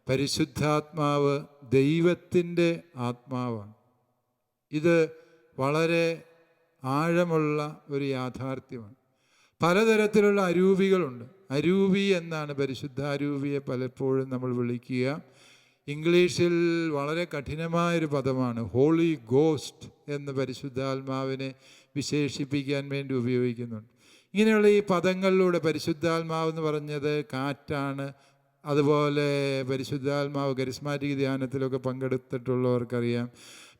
പരിശുദ്ധാത്മാവ് ദൈവത്തിൻ്റെ ആത്മാവാണ്. ഇത് വളരെ ആഴമുള്ള ഒരു യാഥാർത്ഥ്യമാണ്. പലതരത്തിലുള്ള അരൂപികളുണ്ട്. അരൂപി എന്നാണ് പരിശുദ്ധാരൂപിയെ പലപ്പോഴും നമ്മൾ വിളിക്കുക. ഇംഗ്ലീഷിൽ വളരെ കഠിനമായൊരു പദമാണ് ഹോളി ഗോസ്റ്റ് എന്ന് പരിശുദ്ധാത്മാവിനെ വിശേഷിപ്പിക്കാൻ വേണ്ടി ഉപയോഗിക്കുന്നുണ്ട്. ഇങ്ങനെയുള്ള ഈ പദങ്ങളിലൂടെ പരിശുദ്ധാത്മാവ് എന്ന് പറഞ്ഞത് കാറ്റാണ്. അതുപോലെ പരിശുദ്ധാത്മാവ് കരിസ്മാറ്റിക് ധ്യാനത്തിലൊക്കെ പങ്കെടുത്തിട്ടുള്ളവർക്കറിയാം,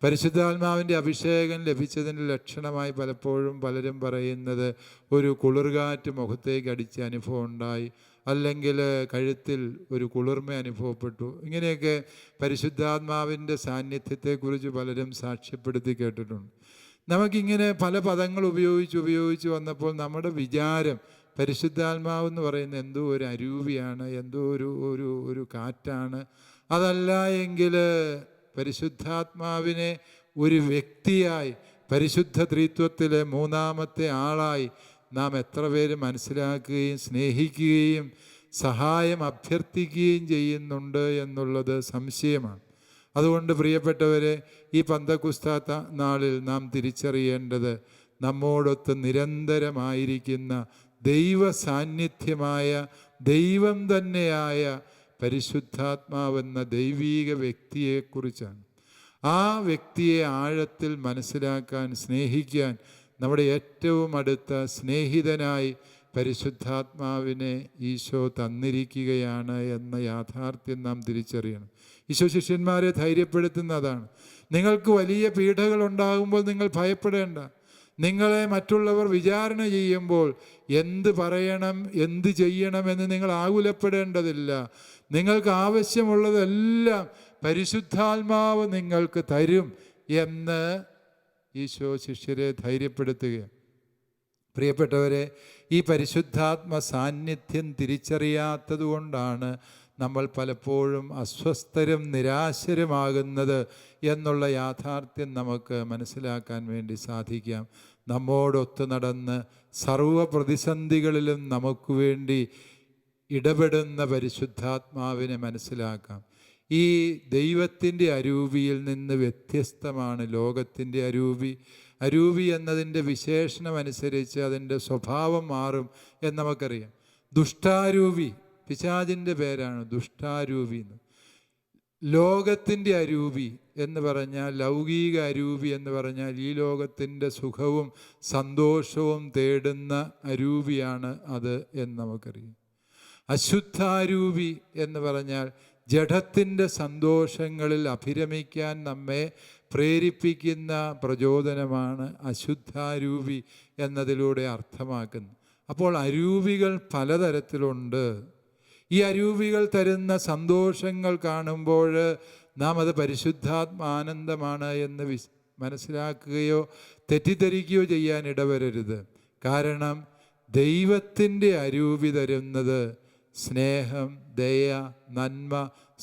പരിശുദ്ധാത്മാവിൻ്റെ അഭിഷേകം ലഭിച്ചതിൻ്റെ ലക്ഷണമായി പലപ്പോഴും പലരും പറയുന്നത് ഒരു കുളിർകാറ്റ് മുഖത്തേക്ക് അടിച്ച അനുഭവം ഉണ്ടായി, അല്ലെങ്കിൽ കഴുത്തിൽ ഒരു കുളിർമ അനുഭവപ്പെട്ടു. ഇങ്ങനെയൊക്കെ പരിശുദ്ധാത്മാവിൻ്റെ സാന്നിധ്യത്തെക്കുറിച്ച് പലരും സാക്ഷ്യപ്പെടുത്തി കേട്ടിട്ടുണ്ട്. നമുക്കിങ്ങനെ പല പദങ്ങൾ ഉപയോഗിച്ച് വന്നപ്പോൾ നമ്മുടെ വിചാരം പരിശുദ്ധാത്മാവെന്ന് പറയുന്നത് എന്തോ ഒരു അരൂപിയാണ്, എന്തോ ഒരു കാറ്റാണ്. അതല്ല എങ്കിൽ പരിശുദ്ധാത്മാവിനെ ഒരു വ്യക്തിയായി, പരിശുദ്ധ ത്രിത്വത്തിലെ മൂന്നാമത്തെ ആളായി നാം എത്ര പേര് മനസ്സിലാക്കുകയും സ്നേഹിക്കുകയും സഹായം അഭ്യർത്ഥിക്കുകയും ചെയ്യുന്നുണ്ട് എന്നുള്ളത് സംശയമാണ്. അതുകൊണ്ട് പ്രിയപ്പെട്ടവരെ, ഈ പന്തക്കുസ്താ നാളിൽ നാം തിരിച്ചറിയേണ്ടത് നമ്മോടൊത്ത് നിരന്തരമായിരിക്കുന്ന ദൈവ സാന്നിധ്യമായ ദൈവം തന്നെയായ പരിശുദ്ധാത്മാവെന്ന ദൈവീക വ്യക്തിയെക്കുറിച്ചാണ്. ആ വ്യക്തിയെ ആഴത്തിൽ മനസ്സിലാക്കാൻ, സ്നേഹിക്കാൻ നമ്മുടെ ഏറ്റവും അടുത്ത സ്നേഹിതനായി പരിശുദ്ധാത്മാവിനെ ഈശോ തന്നിരിക്കുകയാണ് എന്ന യാഥാർത്ഥ്യം നാം തിരിച്ചറിയണം. ഈശോ ശിഷ്യന്മാരെ ധൈര്യപ്പെടുത്തുന്നതാണ്. നിങ്ങൾക്ക് വലിയ പീഡകൾ ഉണ്ടാകുമ്പോൾ നിങ്ങൾ ഭയപ്പെടേണ്ട. നിങ്ങളെ മറ്റുള്ളവർ വിചാരണ ചെയ്യുമ്പോൾ എന്ത് പറയണം, എന്ത് ചെയ്യണമെന്ന് നിങ്ങൾ ആകുലപ്പെടേണ്ടതില്ല. നിങ്ങൾക്ക് ആവശ്യമുള്ളതെല്ലാം പരിശുദ്ധാത്മാവ് നിങ്ങൾക്ക് തരും എന്ന് ഈശോ ശിഷ്യരെ ധൈര്യപ്പെടുത്തുകയാണ്. പ്രിയപ്പെട്ടവരെ, ഈ പരിശുദ്ധാത്മ സാന്നിധ്യം തിരിച്ചറിയാത്തത് കൊണ്ടാണ് നമ്മൾ പലപ്പോഴും അസ്വസ്ഥരും നിരാശരുമാകുന്നത് എന്നുള്ള യാഥാർത്ഥ്യം നമുക്ക് മനസ്സിലാക്കാൻ വേണ്ടി സാധിക്കാം. നമ്മോടൊത്ത് നടന്ന് സർവ്വ പ്രതിസന്ധികളിലും നമുക്ക് വേണ്ടി ഇടപെടുന്ന പരിശുദ്ധാത്മാവിനെ മനസ്സിലാക്കാം. ഈ ദൈവത്തിൻ്റെ അരൂപിയിൽ നിന്ന് വ്യത്യസ്തമാണ് ലോകത്തിൻ്റെ അരൂപി. അരൂപി എന്നതിൻ്റെ വിശേഷണമനുസരിച്ച് അതിൻ്റെ സ്വഭാവം മാറും എന്ന് നമുക്കറിയാം. ദുഷ്ടാരൂപി പിശാചിൻ്റെ പേരാണ് ദുഷ്ടാരൂപി എന്ന്. ലോകത്തിൻ്റെ അരൂപി എന്ന് പറഞ്ഞാൽ, ലൗകിക അരൂപി എന്ന് പറഞ്ഞാൽ ഈ ലോകത്തിൻ്റെ സുഖവും സന്തോഷവും തേടുന്ന അരൂപിയാണ് അത് എന്ന് നമുക്കറിയാം. അശുദ്ധാരൂപി എന്ന് പറഞ്ഞാൽ ജഡത്തിൻ്റെ സന്തോഷങ്ങളിൽ അഭിരമിക്കാൻ നമ്മെ പ്രേരിപ്പിക്കുന്ന പ്രചോദനമാണ് അശുദ്ധാരൂപി എന്നതിലൂടെ അർത്ഥമാക്കുന്നത്. അപ്പോൾ അരൂപികൾ പലതരത്തിലുണ്ട്. ഈ അരൂപികൾ തരുന്ന സന്തോഷങ്ങൾ കാണുമ്പോൾ നാം അത് പരിശുദ്ധാത്മാനന്ദമാണ് എന്ന് മനസ്സിലാക്കുകയോ തെറ്റിദ്ധരിക്കുകയോ ചെയ്യാൻ ഇടവരരുത്. കാരണം ദൈവത്തിൻ്റെ അരൂപി തരുന്നത് സ്നേഹം, ദയ, നന്മ,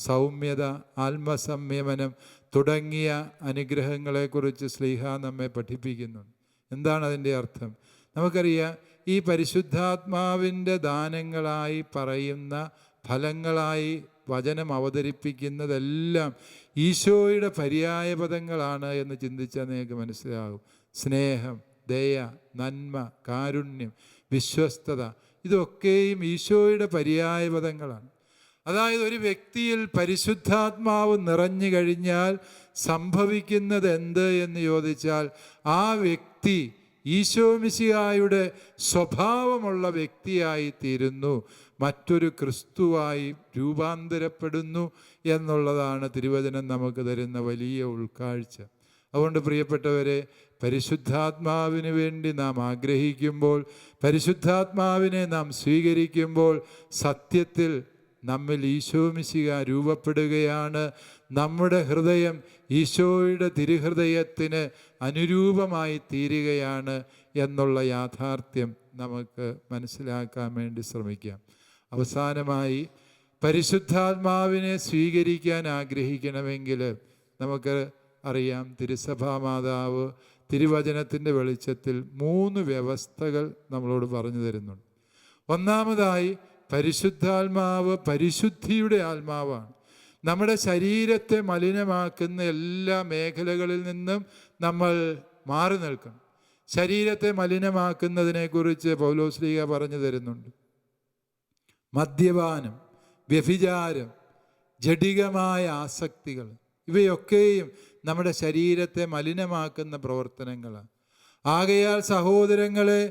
സൗമ്യത, ആത്മസംയമനം തുടങ്ങിയ അനുഗ്രഹങ്ങളെക്കുറിച്ച് ശ്ലീഹ നമ്മെ പഠിപ്പിക്കുന്നുണ്ട്. എന്താണ് അതിൻ്റെ അർത്ഥം? നമുക്കറിയാം, ഈ പരിശുദ്ധാത്മാവിൻ്റെ ദാനങ്ങളായി പറയുന്ന ഫലങ്ങളായി വചനം അവതരിപ്പിക്കുന്നതെല്ലാം ഈശോയുടെ പര്യായപദങ്ങളാണ് എന്ന് ചിന്തിച്ചാൽ നിങ്ങൾക്ക് മനസ്സിലാകും. സ്നേഹം, ദയ, നന്മ, കാരുണ്യം, വിശ്വസ്തത, ഇതൊക്കെയും ഈശോയുടെ പര്യായപദങ്ങളാണ്. അതായത് ഒരു വ്യക്തിയിൽ പരിശുദ്ധാത്മാവ് നിറഞ്ഞു കഴിഞ്ഞാൽ സംഭവിക്കുന്നത് എന്ത് എന്ന് ചോദിച്ചാൽ ആ വ്യക്തി ഈശോ മിശിഹായുടെ സ്വഭാവമുള്ള വ്യക്തിയായി തീരുന്നു, മറ്റൊരു ക്രിസ്തുവായി രൂപാന്തരപ്പെടുന്നു എന്നുള്ളതാണ് തിരുവചനം നമുക്ക് തരുന്ന വലിയ ഉൾക്കാഴ്ച. അതുകൊണ്ട് പ്രിയപ്പെട്ടവരെ, പരിശുദ്ധാത്മാവിന് വേണ്ടി നാം ആഗ്രഹിക്കുമ്പോൾ, പരിശുദ്ധാത്മാവിനെ നാം സ്വീകരിക്കുമ്പോൾ സത്യത്തിൽ നമ്മിൽ ഈശോ മിശിഹ രൂപപ്പെടുകയാണ്. നമ്മുടെ ഹൃദയം ഈശോയുടെ തിരുഹൃദയത്തിന് അനുരൂപമായി തീരുകയാണ് എന്നുള്ള യാഥാർത്ഥ്യം നമുക്ക് മനസ്സിലാക്കാൻ വേണ്ടി ശ്രമിക്കാം. അവസാനമായി, പരിശുദ്ധാത്മാവിനെ സ്വീകരിക്കാൻ ആഗ്രഹിക്കണമെങ്കിൽ നമുക്ക് അറിയാം, തിരുസഭാ മാതാവ് തിരുവചനത്തിൻ്റെ വെളിച്ചത്തിൽ 3 വ്യവസ്ഥകൾ നമ്മളോട് പറഞ്ഞു തരുന്നുണ്ട്. ഒന്നാമതായി, പരിശുദ്ധാത്മാവ് പരിശുദ്ധിയുടെ ആത്മാവാണ്. നമ്മുടെ ശരീരത്തെ മലിനമാക്കുന്ന എല്ലാ മേഖലകളിൽ നിന്നും നമ്മൾ മാറി നിൽക്കണം. ശരീരത്തെ മലിനമാക്കുന്നതിനെക്കുറിച്ച് പൗലോസ്ലീഹ പറഞ്ഞു തരുന്നുണ്ട്. മദ്യപാനം, വ്യഭിചാരം, ജഡികമായ ആസക്തികൾ, ഇവയൊക്കെയും നമ്മുടെ ശരീരത്തെ മലിനമാക്കുന്ന പ്രവർത്തനങ്ങളാണ്. ആകയാൽ സഹോദരങ്ങളെ,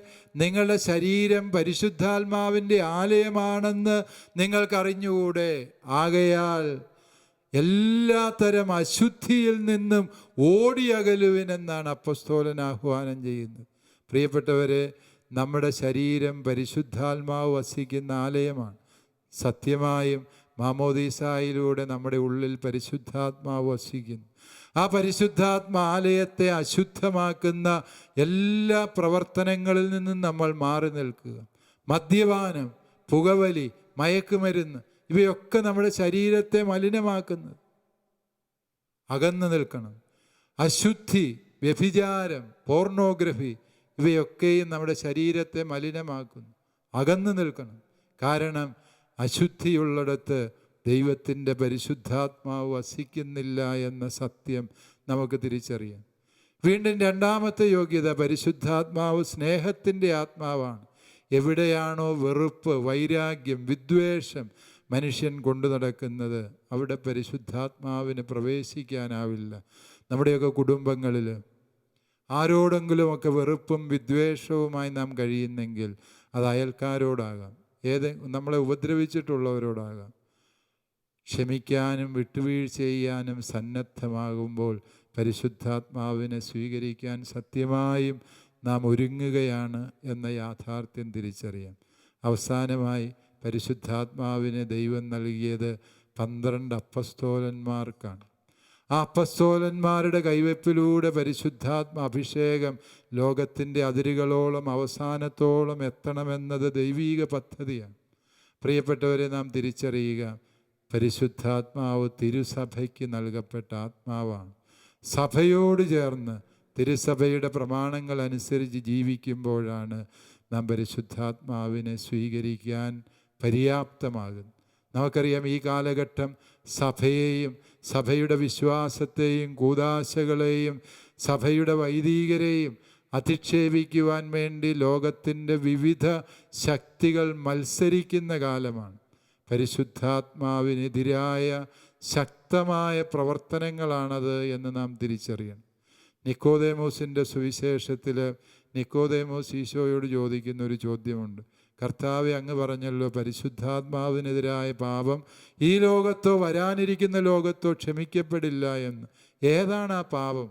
നിങ്ങളുടെ ശരീരം പരിശുദ്ധാത്മാവിൻ്റെ ആലയമാണെന്ന് നിങ്ങൾക്കറിഞ്ഞുകൂടെ? ആകയാൽ എല്ലാത്തരം അശുദ്ധിയിൽ നിന്നും ഓടിയകലുവിനെന്നാണ് അപ്പസ്തോലൻ ആഹ്വാനം ചെയ്യുന്നത്. പ്രിയപ്പെട്ടവരെ, നമ്മുടെ ശരീരം പരിശുദ്ധാത്മാവ് വസിക്കുന്ന ആലയമാണ്. സത്യമായും മാമോദീസായിലൂടെ നമ്മുടെ ഉള്ളിൽ പരിശുദ്ധാത്മാവ് വസിക്കുന്നു. ആ പരിശുദ്ധാത്മാലയത്തെ അശുദ്ധമാക്കുന്ന എല്ലാ പ്രവർത്തനങ്ങളിൽ നിന്നും നമ്മൾ മാറി നിൽക്കുക. മദ്യപാനം, പുകവലി, മയക്കുമരുന്ന്, ഇവയൊക്കെ നമ്മുടെ ശരീരത്തെ മലിനമാക്കുന്നത്. അകന്നു നിൽക്കണം. അശുദ്ധി, വ്യഭിചാരം, പോർണോഗ്രഫി, ഇവയൊക്കെയും നമ്മുടെ ശരീരത്തെ മലിനമാക്കുന്നു. അകന്നു നിൽക്കണം. കാരണം അശുദ്ധിയുള്ളിടത്ത് ദൈവത്തിൻ്റെ പരിശുദ്ധാത്മാവ് വസിക്കുന്നില്ല എന്ന സത്യം നമുക്ക് തിരിച്ചറിയാം. വീണ്ടും രണ്ടാമത്തെ യോഗ്യത, പരിശുദ്ധാത്മാവ് സ്നേഹത്തിൻ്റെ ആത്മാവാണ്. എവിടെയാണോ വെറുപ്പ്, വൈരാഗ്യം, വിദ്വേഷം മനുഷ്യൻ കൊണ്ടു നടക്കുന്നത്, അവിടെ പരിശുദ്ധാത്മാവിന് പ്രവേശിക്കാനാവില്ല. നമ്മുടെയൊക്കെ കുടുംബങ്ങളിൽ ആരോടെങ്കിലുമൊക്കെ വെറുപ്പും വിദ്വേഷവുമായി നാം കഴിയുന്നെങ്കിൽ അത് അയൽക്കാരോടാകാം, നമ്മളെ ഉപദ്രവിച്ചിട്ടുള്ളവരോടാകാം. ക്ഷമിക്കാനും വിട്ടുവീഴ്ച ചെയ്യാനും സന്നദ്ധമാകുമ്പോൾ പരിശുദ്ധാത്മാവിനെ സ്വീകരിക്കാൻ സത്യമായും നാം ഒരുങ്ങുകയാണ് എന്ന യാഥാർത്ഥ്യം തിരിച്ചറിയാം. അവസാനമായി, പരിശുദ്ധാത്മാവിനെ ദൈവം നൽകിയത് 12 അപ്പസ്തോലന്മാർക്കാണ്. ആ അപ്പസ്തോലന്മാരുടെ കൈവെപ്പിലൂടെ പരിശുദ്ധാത്മ അഭിഷേകം ലോകത്തിൻ്റെ അതിരുകളോളം അവസാനത്തോളം എത്തണമെന്നത് ദൈവീക പദ്ധതിയാണ്. പ്രിയപ്പെട്ടവരെ, നാം തിരിച്ചറിയുക, പരിശുദ്ധാത്മാവ് തിരുസഭയ്ക്ക് നൽകപ്പെട്ട ആത്മാവാണ്. സഭയോട് ചേർന്ന് തിരുസഭയുടെ പ്രമാണങ്ങൾ അനുസരിച്ച് ജീവിക്കുമ്പോഴാണ് നാം പരിശുദ്ധാത്മാവിനെ സ്വീകരിക്കാൻ പര്യാപ്തമാകുന്നത്. നമുക്കറിയാം, ഈ കാലഘട്ടം സഭയെയും സഭയുടെ വിശ്വാസത്തെയും കൂദാശകളെയും സഭയുടെ വൈദികരെയും അധിക്ഷേപിക്കുവാൻ വേണ്ടി ലോകത്തിൻ്റെ വിവിധ ശക്തികൾ മത്സരിക്കുന്ന കാലമാണ്. പരിശുദ്ധാത്മാവിനെതിരായ ശക്തമായ പ്രവർത്തനങ്ങളാണത് എന്ന് നാം തിരിച്ചറിയണം. നിക്കോദേമോസിൻ്റെ സുവിശേഷത്തിൽ നിക്കോദേമോസ് ഈശോയോട് ചോദിക്കുന്ന ഒരു ചോദ്യമുണ്ട്. കർത്താവെ, അങ്ങ് പറഞ്ഞല്ലോ, പരിശുദ്ധാത്മാവിനെതിരായ പാപം ഈ ലോകത്തോ വരാനിരിക്കുന്ന ലോകത്തോ ക്ഷമിക്കപ്പെടില്ല എന്ന്. ഏതാണ് ആ പാപം?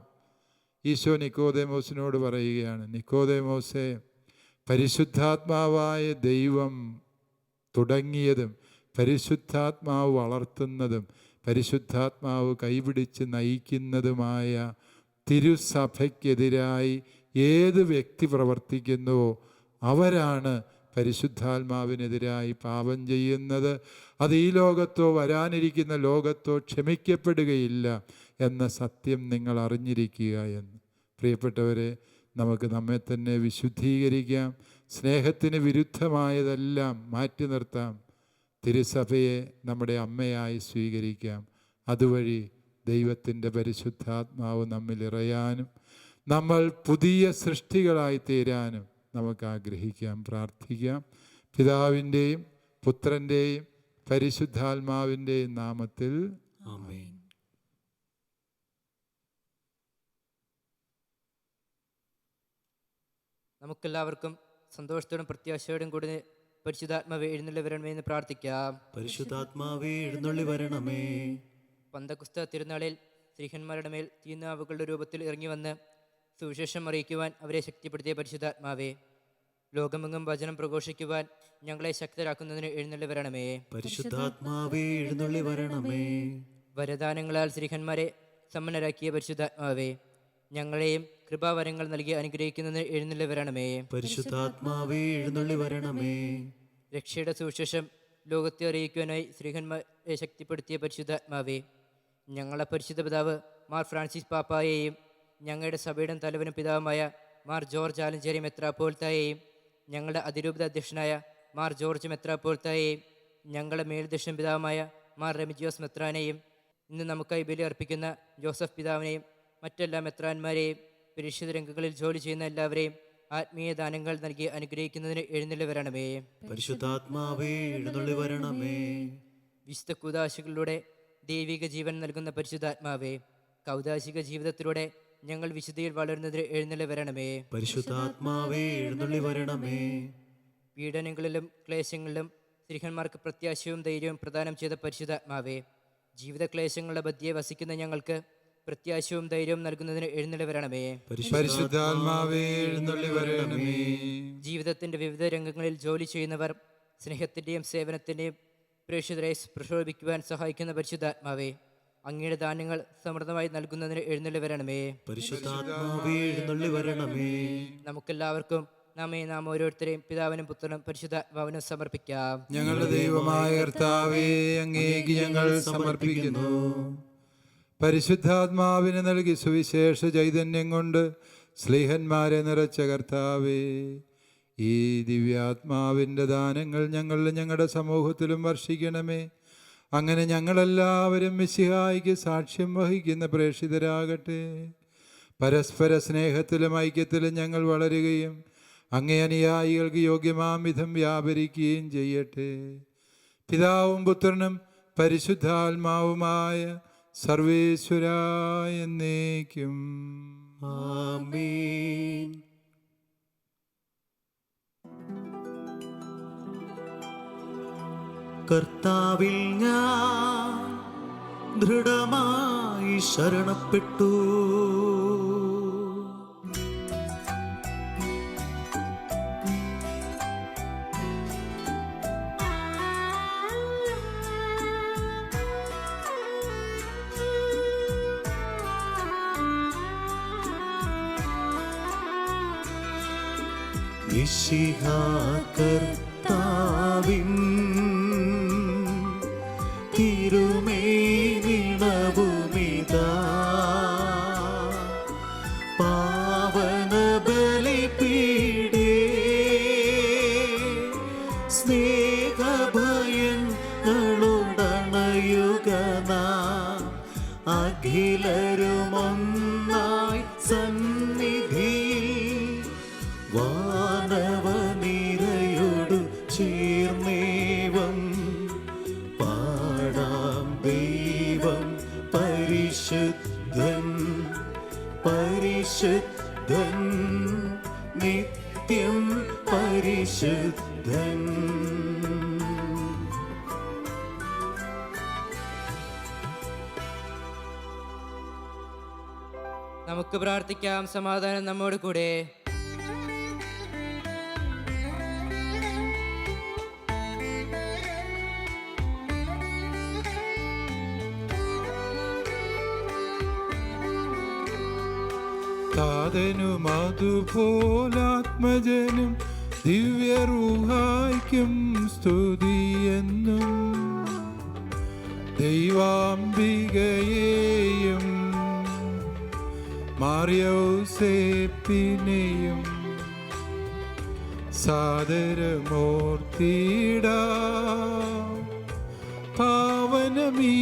ഈശോ നിക്കോദേമോസിനോട് പറയുകയാണ്, നിക്കോദേമോസേ, പരിശുദ്ധാത്മാവായ ദൈവം തുടങ്ങിയതും പരിശുദ്ധാത്മാവ് വളർത്തുന്നതും പരിശുദ്ധാത്മാവ് കൈപിടിച്ച് നയിക്കുന്നതുമായ തിരുസഭയ്ക്കെതിരായി ഏത് വ്യക്തി പ്രവർത്തിക്കുന്നുവോ അവരാണ് പരിശുദ്ധാത്മാവിനെതിരായി പാപം ചെയ്യുന്നത്. അത് ഈ ലോകത്തോ വരാനിരിക്കുന്ന ലോകത്തോ ക്ഷമിക്കപ്പെടുകയില്ല എന്ന സത്യം നിങ്ങൾ അറിഞ്ഞിരിക്കുക എന്ന്. പ്രിയപ്പെട്ടവരെ, നമുക്ക് നമ്മെ തന്നെ വിശുദ്ധീകരിക്കാം. സ്നേഹത്തിന് വിരുദ്ധമായതെല്ലാം മാറ്റി നിർത്താം. തിരുസഭയെ നമ്മുടെ അമ്മയായി സ്വീകരിക്കാം. അതുവഴി ദൈവത്തിൻ്റെ പരിശുദ്ധാത്മാവ് നമ്മിൽ ഇറയാനും നമ്മൾ പുതിയ സൃഷ്ടികളായി തീരാനും നമുക്ക് ആഗ്രഹിക്കാം, പ്രാർത്ഥിക്കാം. പിതാവിൻ്റെയും പുത്രൻ്റെയും പരിശുദ്ധാത്മാവിൻ്റെയും നാമത്തിൽ ആമേൻ. നമുക്കെല്ലാവർക്കും സന്തോഷത്തോടും പ്രത്യാശയോടും കൂടി പരിശുദ്ധാത്മാവേ എഴുന്നള്ളി വരണമേ എന്ന് പ്രാർത്ഥിക്കാം. പരിശുദ്ധാത്മാവേ എഴുന്നള്ളി വരണമേ. പന്തക്കുസ്ത തിരുനാളിൽ സ്ത്രീഹന്മാരുടെ മേൽ തീനാവുകളുടെ രൂപത്തിൽ ഇറങ്ങി വന്ന് സുവിശേഷം അറിയിക്കുവാൻ അവരെ ശക്തിപ്പെടുത്തിയ പരിശുദ്ധാത്മാവേ, ലോകമെങ്ങും വചനം പ്രഘോഷിക്കുവാൻ ഞങ്ങളെ ശക്തരാക്കുന്നതിന് എഴുന്നള്ളി വരണമേ. പരിശുദ്ധാത്മാവേ എഴുന്നള്ളി വരണമേ. വരദാനങ്ങളാൽ സ്ത്രീഹന്മാരെ സമ്പന്നരാക്കിയ പരിശുദ്ധാത്മാവേ, ഞങ്ങളെയും കൃപാവരങ്ങൾ നൽകി അനുഗ്രഹിക്കുന്നതിന് എഴുന്നള്ളി വരണമേ. പരിശുദ്ധാത്മാവേ എഴുന്നള്ളി വരണമേ. രക്ഷയുടെ സുവിശേഷം ലോകത്തെ അറിയിക്കുവാനായി സ്ത്രീഹന്മാരെ ശക്തിപ്പെടുത്തിയ പരിശുദ്ധാത്മാവേ, ഞങ്ങളെ പരിശുദ്ധ പിതാവ് മാർ ഫ്രാൻസിസ് പാപ്പായെയും ഞങ്ങളുടെ സഭയുടെ തലവനും പിതാവുമായ മാർ ജോർജ് ആലഞ്ചേരി മെത്രാപ്പോൽത്തായെയും ഞങ്ങളുടെ അതിരൂപത അധ്യക്ഷനായ മാർ ജോർജ് മെത്രാപ്പോൽത്തായെയും ഞങ്ങളുടെ മേൽദക്ഷൻ പിതാവുമായ മാർ റെമിജിയോസ് മെത്രാനെയും ഇന്ന് നമുക്കായി ബലി അർപ്പിക്കുന്ന ജോസഫ് പിതാവിനെയും മറ്റെല്ലാ മെത്രാന്മാരെയും പരിശുദ്ധ രംഗങ്ങളിൽ ജോലി ചെയ്യുന്ന എല്ലാവരെയും ആത്മീയ ദാനങ്ങൾ നൽകി അനുഗ്രഹിക്കുന്നതിന് എഴുന്നള്ളി വരണമേ. പരിശുദ്ധാത്മാവേ എഴുന്നള്ളി വരണമേ. വിശുദ്ധ കൂദാശകളിലൂടെ ദൈവിക ജീവൻ നൽകുന്ന പരിശുദ്ധാത്മാവേ, കൗദാശിക ജീവിതത്തിലൂടെ ഞങ്ങൾ വിശുദ്ധിയിൽ വളരുന്നതിന് എഴുന്നള്ളി വരണമേ. പരിശുദ്ധാത്മാവേ എഴുന്നള്ളി വരണമേ. പീഡനങ്ങളിലും ക്ലേശങ്ങളിലും സ്ത്രീഹന്മാർക്ക് പ്രത്യാശയും ധൈര്യവും പ്രദാനം ചെയ്ത പരിശുദ്ധാത്മാവേ, ജീവിത ക്ലേശങ്ങളുടെ മധ്യേ വസിക്കുന്ന ഞങ്ങൾക്ക് പ്രത്യാശയും ധൈര്യവും നൽകുന്നതിന് എഴുന്നള്ളി വരണമേ. പരിശുദ്ധാത്മാവേ എഴുന്നള്ളി വരണമേ. ജീവിതത്തിന്റെ വിവിധ രംഗങ്ങളിൽ ജോലി ചെയ്യുന്നവർ സ്നേഹത്തിന്റെയും സേവനത്തിന്റെയും പ്രേക്ഷിതരെ പ്രക്ഷോഭിക്കുവാൻ സഹായിക്കുന്ന പരിശുദ്ധാത്മാവേ, അങ്ങയുടെ ദാനങ്ങൾ സമൃദ്ധമായി നൽകുന്നതിന് എഴുന്നള്ളി വരണമേ. പരിശുദ്ധാത്മാവേ എഴുന്നള്ളി വരണമേ. നമുക്കെല്ലാവർക്കും നാം ഓരോരുത്തരെയും പിതാവിനും പുത്രനും പരിശുദ്ധാത്മാവിനും സമർപ്പിക്കാം. ഞങ്ങളുടെ ദൈവമായ കർത്താവേ, അങ്ങേക്ക് ഞങ്ങൾ സമർപ്പിക്കുന്നു. പരിശുദ്ധാത്മാവിനെ നൽകി സുവിശേഷ ചൈതന്യം കൊണ്ട് സ്ലീഹന്മാരെ നിറച്ച കർത്താവേ, ഈ ദിവ്യാത്മാവിൻ്റെ ദാനങ്ങൾ ഞങ്ങളിലും ഞങ്ങളുടെ സമൂഹത്തിലും വർഷിക്കണമേ. അങ്ങനെ ഞങ്ങളെല്ലാവരും മിശിഹായിക്ക് സാക്ഷ്യം വഹിക്കുന്ന പ്രേക്ഷിതരാകട്ടെ. പരസ്പര സ്നേഹത്തിലും ഐക്യത്തിലും ഞങ്ങൾ വളരുകയും അങ്ങേ അനുയായികൾക്ക് യോഗ്യമാം വിധം വ്യാപരിക്കുകയും ചെയ്യട്ടെ. പിതാവും പുത്രനും പരിശുദ്ധാത്മാവുമായ സർവേശ്വരായ എന്നേക്കും ആമേൻ. കർത്താവിൽ ഞാൻ ദൃഢമായി ശരണപ്പെട്ടു. മിശിഹാ കർത്താവിൻ തിരുമേനിണവുമിതാ പാവന ബലിപീഠേ സ്നേഹഭയങ്ങളുടണയുകനാം അഖിലരുമൊന്നായി സന്നിധിയിൽ വാനവനിരയോടു ചേർന്നേവം പാടാം. ദൈവം പരിശുദ്ധൻ പരിശുദ്ധൻ നിത്യ നിത്യം പരിശുദ്ധൻ. നമുക്ക് പ്രാർത്ഥിക്കാം. സമാധാനം നമ്മോട് കൂടെ. താതനും അതുപോലാത്മജനും ദിവ്യറൂഹായ്ക്കും സ്തുതിയെന്നും ദൈവാംബികയെയും മാർയൗസേപ്പിനെയും സാദരമൂർത്തിയിടാം പാവനമീ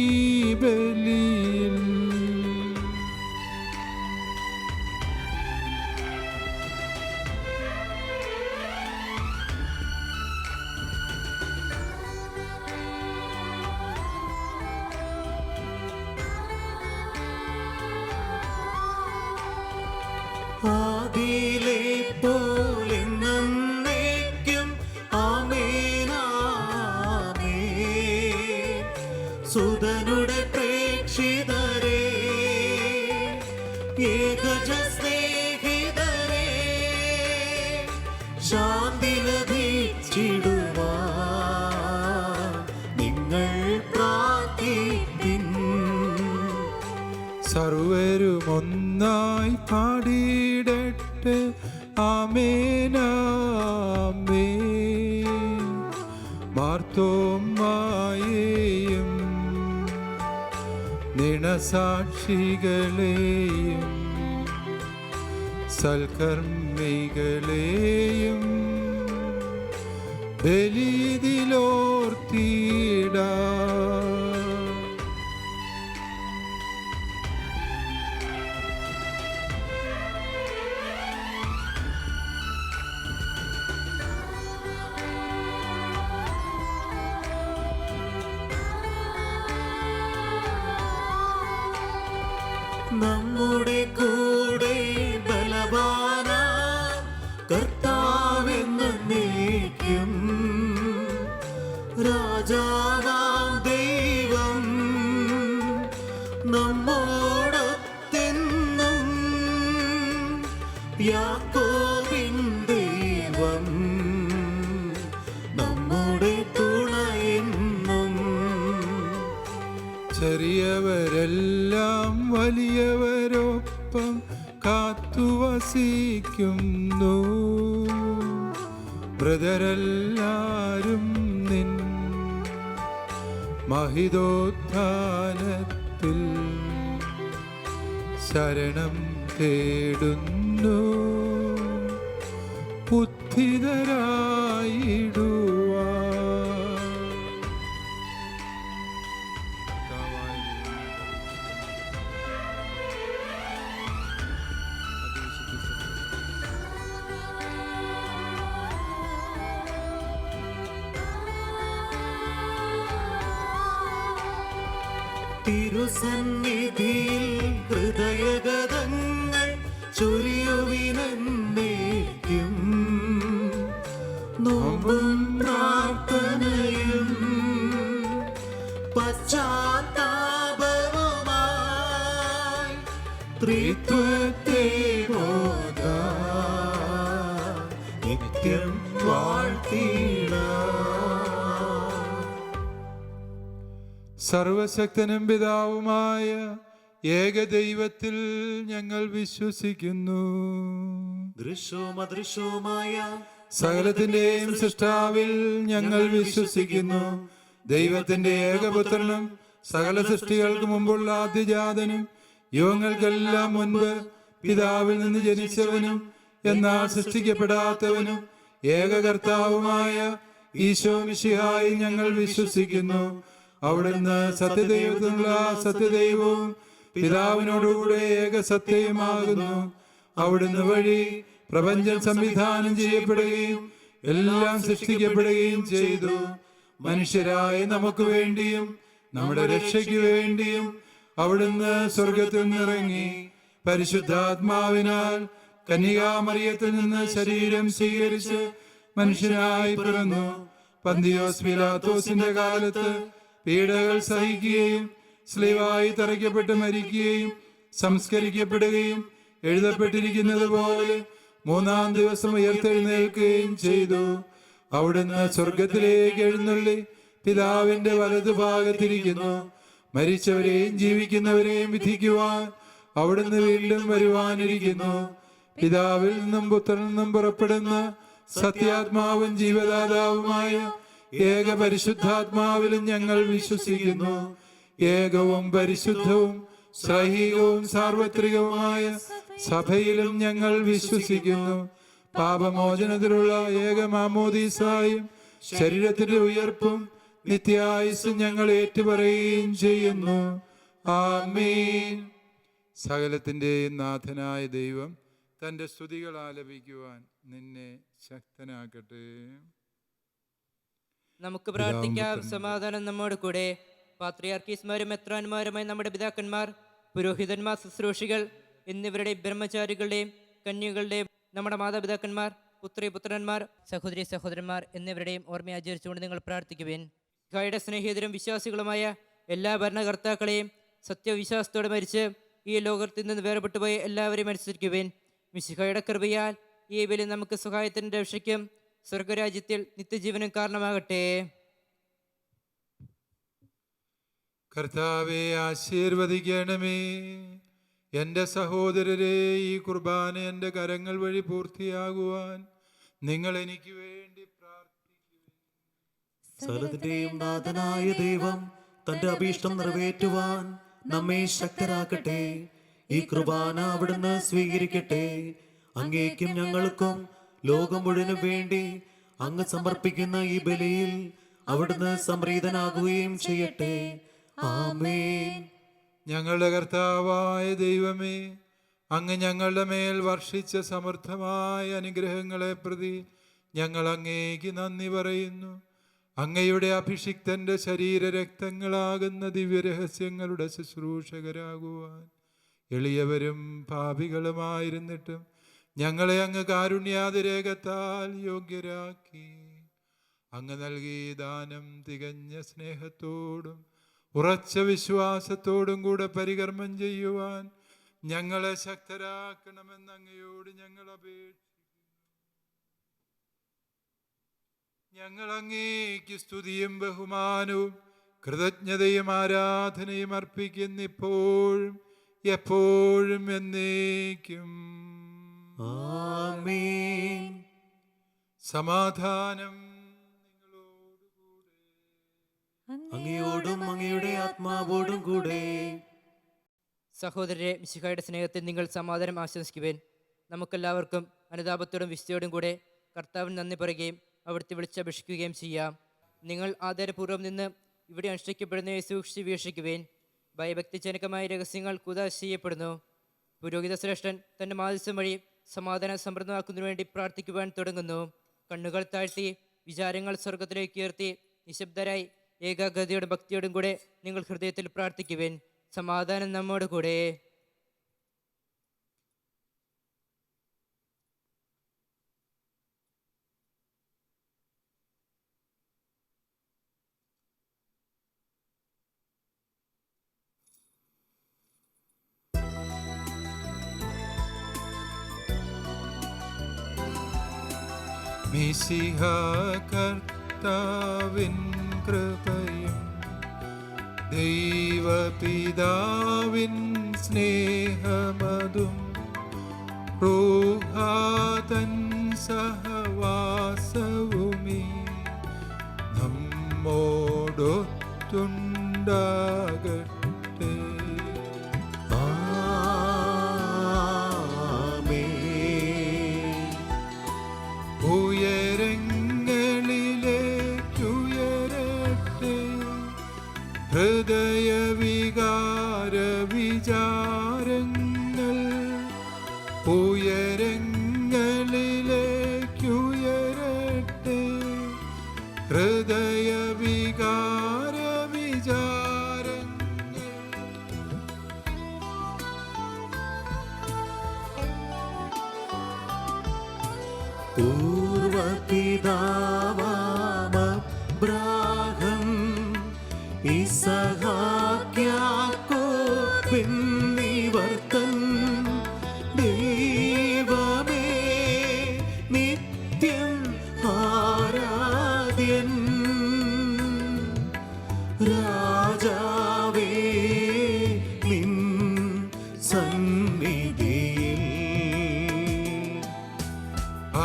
ബലിയിൽ. ആദിയിലെ പോലെ എന്നേക്കും ആമേനാമേൻ. സുതനുടെ പ്രേക്ഷിതരേ, ഏകജ സ്നേഹിതരേ, ശാന്തി ലഭിച്ചിടുവാൻ നിങ്ങൾ പ്രാർത്ഥിപ്പിൻ. സർവരും ഒന്നായി പാടിയിടട്ടെ ആമേനാമേൻ. മാർത്തോമായെയും നിണസാക്ഷികളെയും സൽക്കർമ്മികളെയും ബലിയിലോർത്തിയിടാം. നമ്മുടെ കൂടെ ബലവാന കർത്താവെന്നേക്കും, രാജാവാം ദൈവം നമ്മോടൊത്തെന്നും, യാക്കോബിൻ ദൈവം നമ്മുടെ തുണയെന്നും. ചെറിയവരെല്ലാം വലിയവരൊപ്പം കാത്തുവസിക്കുന്നു. മൃതരെല്ലാരും നിൻ മഹിതോത്ഥാനത്തിൽ ശരണം തേടുന്നു. ഉത്ഥിതരായിടുവാൻ തിരുസന്നിധിയിൽ ഹൃദയഗതങ്ങൾ ചൊരിയുവിനേക്കും. നോമ്പും പ്രാർത്ഥനയും പശ്ചാത്താപവുമായി ത്രിത്വത്തെ ബോധാൻ നിത്യം വാഴ്ത്തിടാം. സർവശക്തനും പിതാവുമായ ഏകദൈവത്തിൽ ഞങ്ങൾ വിശ്വസിക്കുന്നു. ദൃശ്യവും അദൃശ്യവുമായ സകലത്തിന്റെയും സൃഷ്ടാവിൽ ഞങ്ങൾ വിശ്വസിക്കുന്നു. ദൈവത്തിന്റെ ഏകപുത്രനും സകല സൃഷ്ടികൾക്ക് മുമ്പുള്ള ആദ്യജാതനും യുഗങ്ങൾക്കെല്ലാം മുൻപ് പിതാവിൽ നിന്ന് ജനിച്ചവനും എന്നാൽ സൃഷ്ടിക്കപ്പെടാത്തവനും ഏകകർത്താവുമായ ഈശോ മിശിഹായി ഞങ്ങൾ വിശ്വസിക്കുന്നു. അവിടുന്ന് സത്യദൈവത്തിനുള്ള സത്യദൈവവും പിതാവിനോടുകൂടെ ഏകസത്യമാകുന്നു. അവിടുന്ന് വഴി പ്രപഞ്ചം സംവിധാനം ചെയ്യപ്പെടുകയും എല്ലാം സൃഷ്ടിക്കപ്പെടുകയും ചെയ്തു. മനുഷ്യരായ നമുക്ക് വേണ്ടിയും നമ്മുടെ രക്ഷയ്ക്ക് വേണ്ടിയും അവിടുന്ന് സ്വർഗത്തിൽ നിന്നിറങ്ങി പരിശുദ്ധാത്മാവിനാൽ കന്യകാമറിയത്തിൽ നിന്ന് ശരീരം സ്വീകരിച്ച് മനുഷ്യനായി പിറന്നു. പന്തിയോസ് പീലാത്തോസിന്റെ കാലത്ത് പീഡകൾ സഹിക്കുകയും സ്ലീവായി തറയ്ക്കപ്പെട്ട് മരിക്കുകയും സംസ്കരിക്കപ്പെടുകയും എഴുതപ്പെട്ടിരിക്കുന്നത് പോലെ മൂന്നാം ദിവസം ഉയർത്തെഴുന്നേൽക്കുകയും ചെയ്തു. അവിടുന്ന് സ്വർഗത്തിലേക്ക് എഴുന്നള്ളി പിതാവിന്റെ വലതുഭാഗത്തിരിക്കുന്നു. മരിച്ചവരെയും ജീവിക്കുന്നവരെയും വിധിക്കുവാൻ അവിടുന്ന് വീണ്ടും വരുവാനിരിക്കുന്നു. പിതാവിൽ നിന്നും പുത്രനിൽ നിന്നും പുറപ്പെടുന്ന സത്യാത്മാവും ജീവദാതാവുമായ ഏക പരിശുദ്ധാത്മാവിലും ഞങ്ങൾ വിശ്വസിക്കുന്നു. ഏകവും പരിശുദ്ധവും സൈഹികവും സാർവത്രികവുമായ സഭയിലും ഞങ്ങൾ വിശ്വസിക്കുന്നു. പാപമോചനത്തിലുള്ള ഏക മാമോദീസായും ശരീരത്തിന്റെ ഉയർപ്പും നിത്യായുസ്സും ഞങ്ങൾ ഏറ്റുപറയുകയും ചെയ്യുന്നു. ആമേൻ. സകലത്തിന്റെയും നാഥനായ ദൈവം തന്റെ സ്തുതികൾ ആലപിക്കുവാൻ നിന്നെ ശക്തനാക്കട്ടെ. നമുക്ക് പ്രാർത്ഥിക്കാം. സമാധാനം നമ്മോട് കൂടെ. പാത്രിയാർക്കീസ്മാരും മെത്രാന്മാരുമായി നമ്മുടെ പിതാക്കന്മാർ, പുരോഹിതന്മാർ, ശുശ്രൂഷികൾ എന്നിവരുടെ ബ്രഹ്മചാരികളുടെയും കന്യകളുടെയും നമ്മുടെ മാതാപിതാക്കന്മാർ, പുത്രന്മാർ, സഹോദരി സഹോദരന്മാർ എന്നിവരുടെയും ഓർമ്മ ആചരിച്ചുകൊണ്ട് നിങ്ങൾ പ്രാർത്ഥിക്കുവേൻ. മിശിഹായുടെ സ്നേഹിതരും വിശ്വാസികളുമായ എല്ലാ ഭരണകർത്താക്കളെയും സത്യവിശ്വാസത്തോടെ മരിച്ച് ഈ ലോകത്തിൽ നിന്ന് വേർപെട്ടുപോയ എല്ലാവരെയും അനുസരിക്കുവേൻ. മിശിഹായുടെ കൃപയാൽ ഈ ബലി നമുക്ക് സഹായത്തിൻ്റെ രക്ഷയ്ക്കും സ്വർഗരാജ്യത്തിൽ നിത്യജീവനും കാരണമാകട്ടെ. കർത്താവെ ആശീർവദിക്കണമേ. എൻ്റെ സഹോദരരെ, ഈ കുർബാന എൻ്റെ കരങ്ങൾ വഴി പൂർത്തിയാകുവാൻ നിങ്ങൾ എനിക്ക് വേണ്ടി പ്രാർത്ഥിക്കുക. സകലത്തിന്റെയും നാഥനായ ദൈവം തന്റെ അഭീഷ്ടം നിറവേറ്റുവാൻ നമ്മെ ശക്തരാക്കട്ടെ. ഈ കുർബാന അവിടുന്ന് സ്വീകരിക്കട്ടെ. അങ്ങേക്കും ഞങ്ങൾക്കും ലോകം മുഴുവനും വേണ്ടി അങ്ങ് സമർപ്പിക്കുന്ന ഈ ബലിയിൽ അവിടുന്ന് സംപ്രീതനാകുകയും ചെയ്യട്ടെ. ആമേൻ. ഞങ്ങളുടെ കർത്താവായ ദൈവമേ, അങ്ങ് ഞങ്ങളുടെ മേൽ വർഷിച്ച സമൃദ്ധമായ അനുഗ്രഹങ്ങളെ പ്രതി ഞങ്ങൾ അങ്ങേക്ക് നന്ദി പറയുന്നു. അങ്ങയുടെ അഭിഷിക്തന്റെ ശരീരരക്തങ്ങളാകുന്ന ദിവ്യരഹസ്യങ്ങളുടെ ശുശ്രൂഷകരാകുവാൻ എളിയവരും പാപികളുമായിരുന്നിട്ടും ഞങ്ങളെ അങ്ങ് കാരുണ്യാതിരേകത്താൽ യോഗ്യരാക്കി. അങ്ങ് നൽകിയ ദാനം തികഞ്ഞ സ്നേഹത്തോടും ഉറച്ച വിശ്വാസത്തോടും കൂടെ പരികർമ്മം ചെയ്യുവാൻ ഞങ്ങളെ ശക്തരാക്കണമെന്ന് അങ്ങയോട് ഞങ്ങൾ അപേക്ഷിക്കുന്നു. ഞങ്ങൾ അങ്ങേക്ക് സ്തുതിയും ബഹുമാനവും കൃതജ്ഞതയും ആരാധനയും അർപ്പിക്കുന്നു, ഇപ്പോഴും എപ്പോഴും എന്നേക്കും. ആമേൻ. സമാധാനം അങ്ങയോടും അങ്ങയുടെ ആത്മാവോടും കൂടെ. സഹോദരരെ, മിശിഹായുടെ സ്നേഹത്തിൽ നിങ്ങൾ സമാധാനം ആശംസിക്കുവേൻ. നമുക്കെല്ലാവർക്കും അനുതാപത്തോടും വിശുദ്ധിയോടും കൂടെ കർത്താവിന് നന്ദി പറയുകയും അവിടുത്തെ വിളിച്ചപേക്ഷിക്കുകയും ചെയ്യാം. നിങ്ങൾ ആദരപൂർവ്വം നിന്ന് ഇവിടെ അനുഷ്ഠിക്കപ്പെടുന്നവയെ സൂക്ഷിച്ച് വീക്ഷിക്കുവേൻ. ഭയഭക്തിജനകമായ രഹസ്യങ്ങൾ കുദാശ ചെയ്യപ്പെടുന്നു. പുരോഹിത ശ്രേഷ്ഠൻ തൻ്റെ മാധ്യസ്ഥം വഴി സമാധാനം സമൃദ്ധമാക്കുന്നതിനു വേണ്ടി പ്രാർത്ഥിക്കുവാൻ തുടങ്ങുന്നു. കണ്ണുകൾ താഴ്ത്തി വിചാരങ്ങൾ സ്വർഗത്തിലേക്ക് ഉയർത്തി നിശബ്ദരായി ഏകാഗ്രതയോടും ഭക്തിയോടും കൂടെ നിങ്ങൾ ഹൃദയത്തിൽ പ്രാർത്ഥിക്കുവേൻ. സമാധാനം നമ്മോട് കൂടെ. മിശിഹ കർത്താവിൻ കൃപയും ദൈവപിതാവിൻ സ്നേഹമതും റൂഹാതൻ സഹവാസവുമീ നമ്മോടൊത്തുണ്ടാകട്ടെ. ഉയരങ്ങളിലേക്കുയരട്ടെ ഹൃദയവികാര വിചാരങ്ങൾ, ഉയരങ്ങളിലേക്കുയരട്ടെ ഹൃദയവികാര വിചാരങ്ങൾ. പൂർവപിതാവാമബ്രാഹം ഇസഹാക്യാക്കോബെന്നിവർത്തൻ ദൈവമേ നിത്യം ആരാധ്യൻ രാജാവേ നിൻ സന്നിധിയിൽ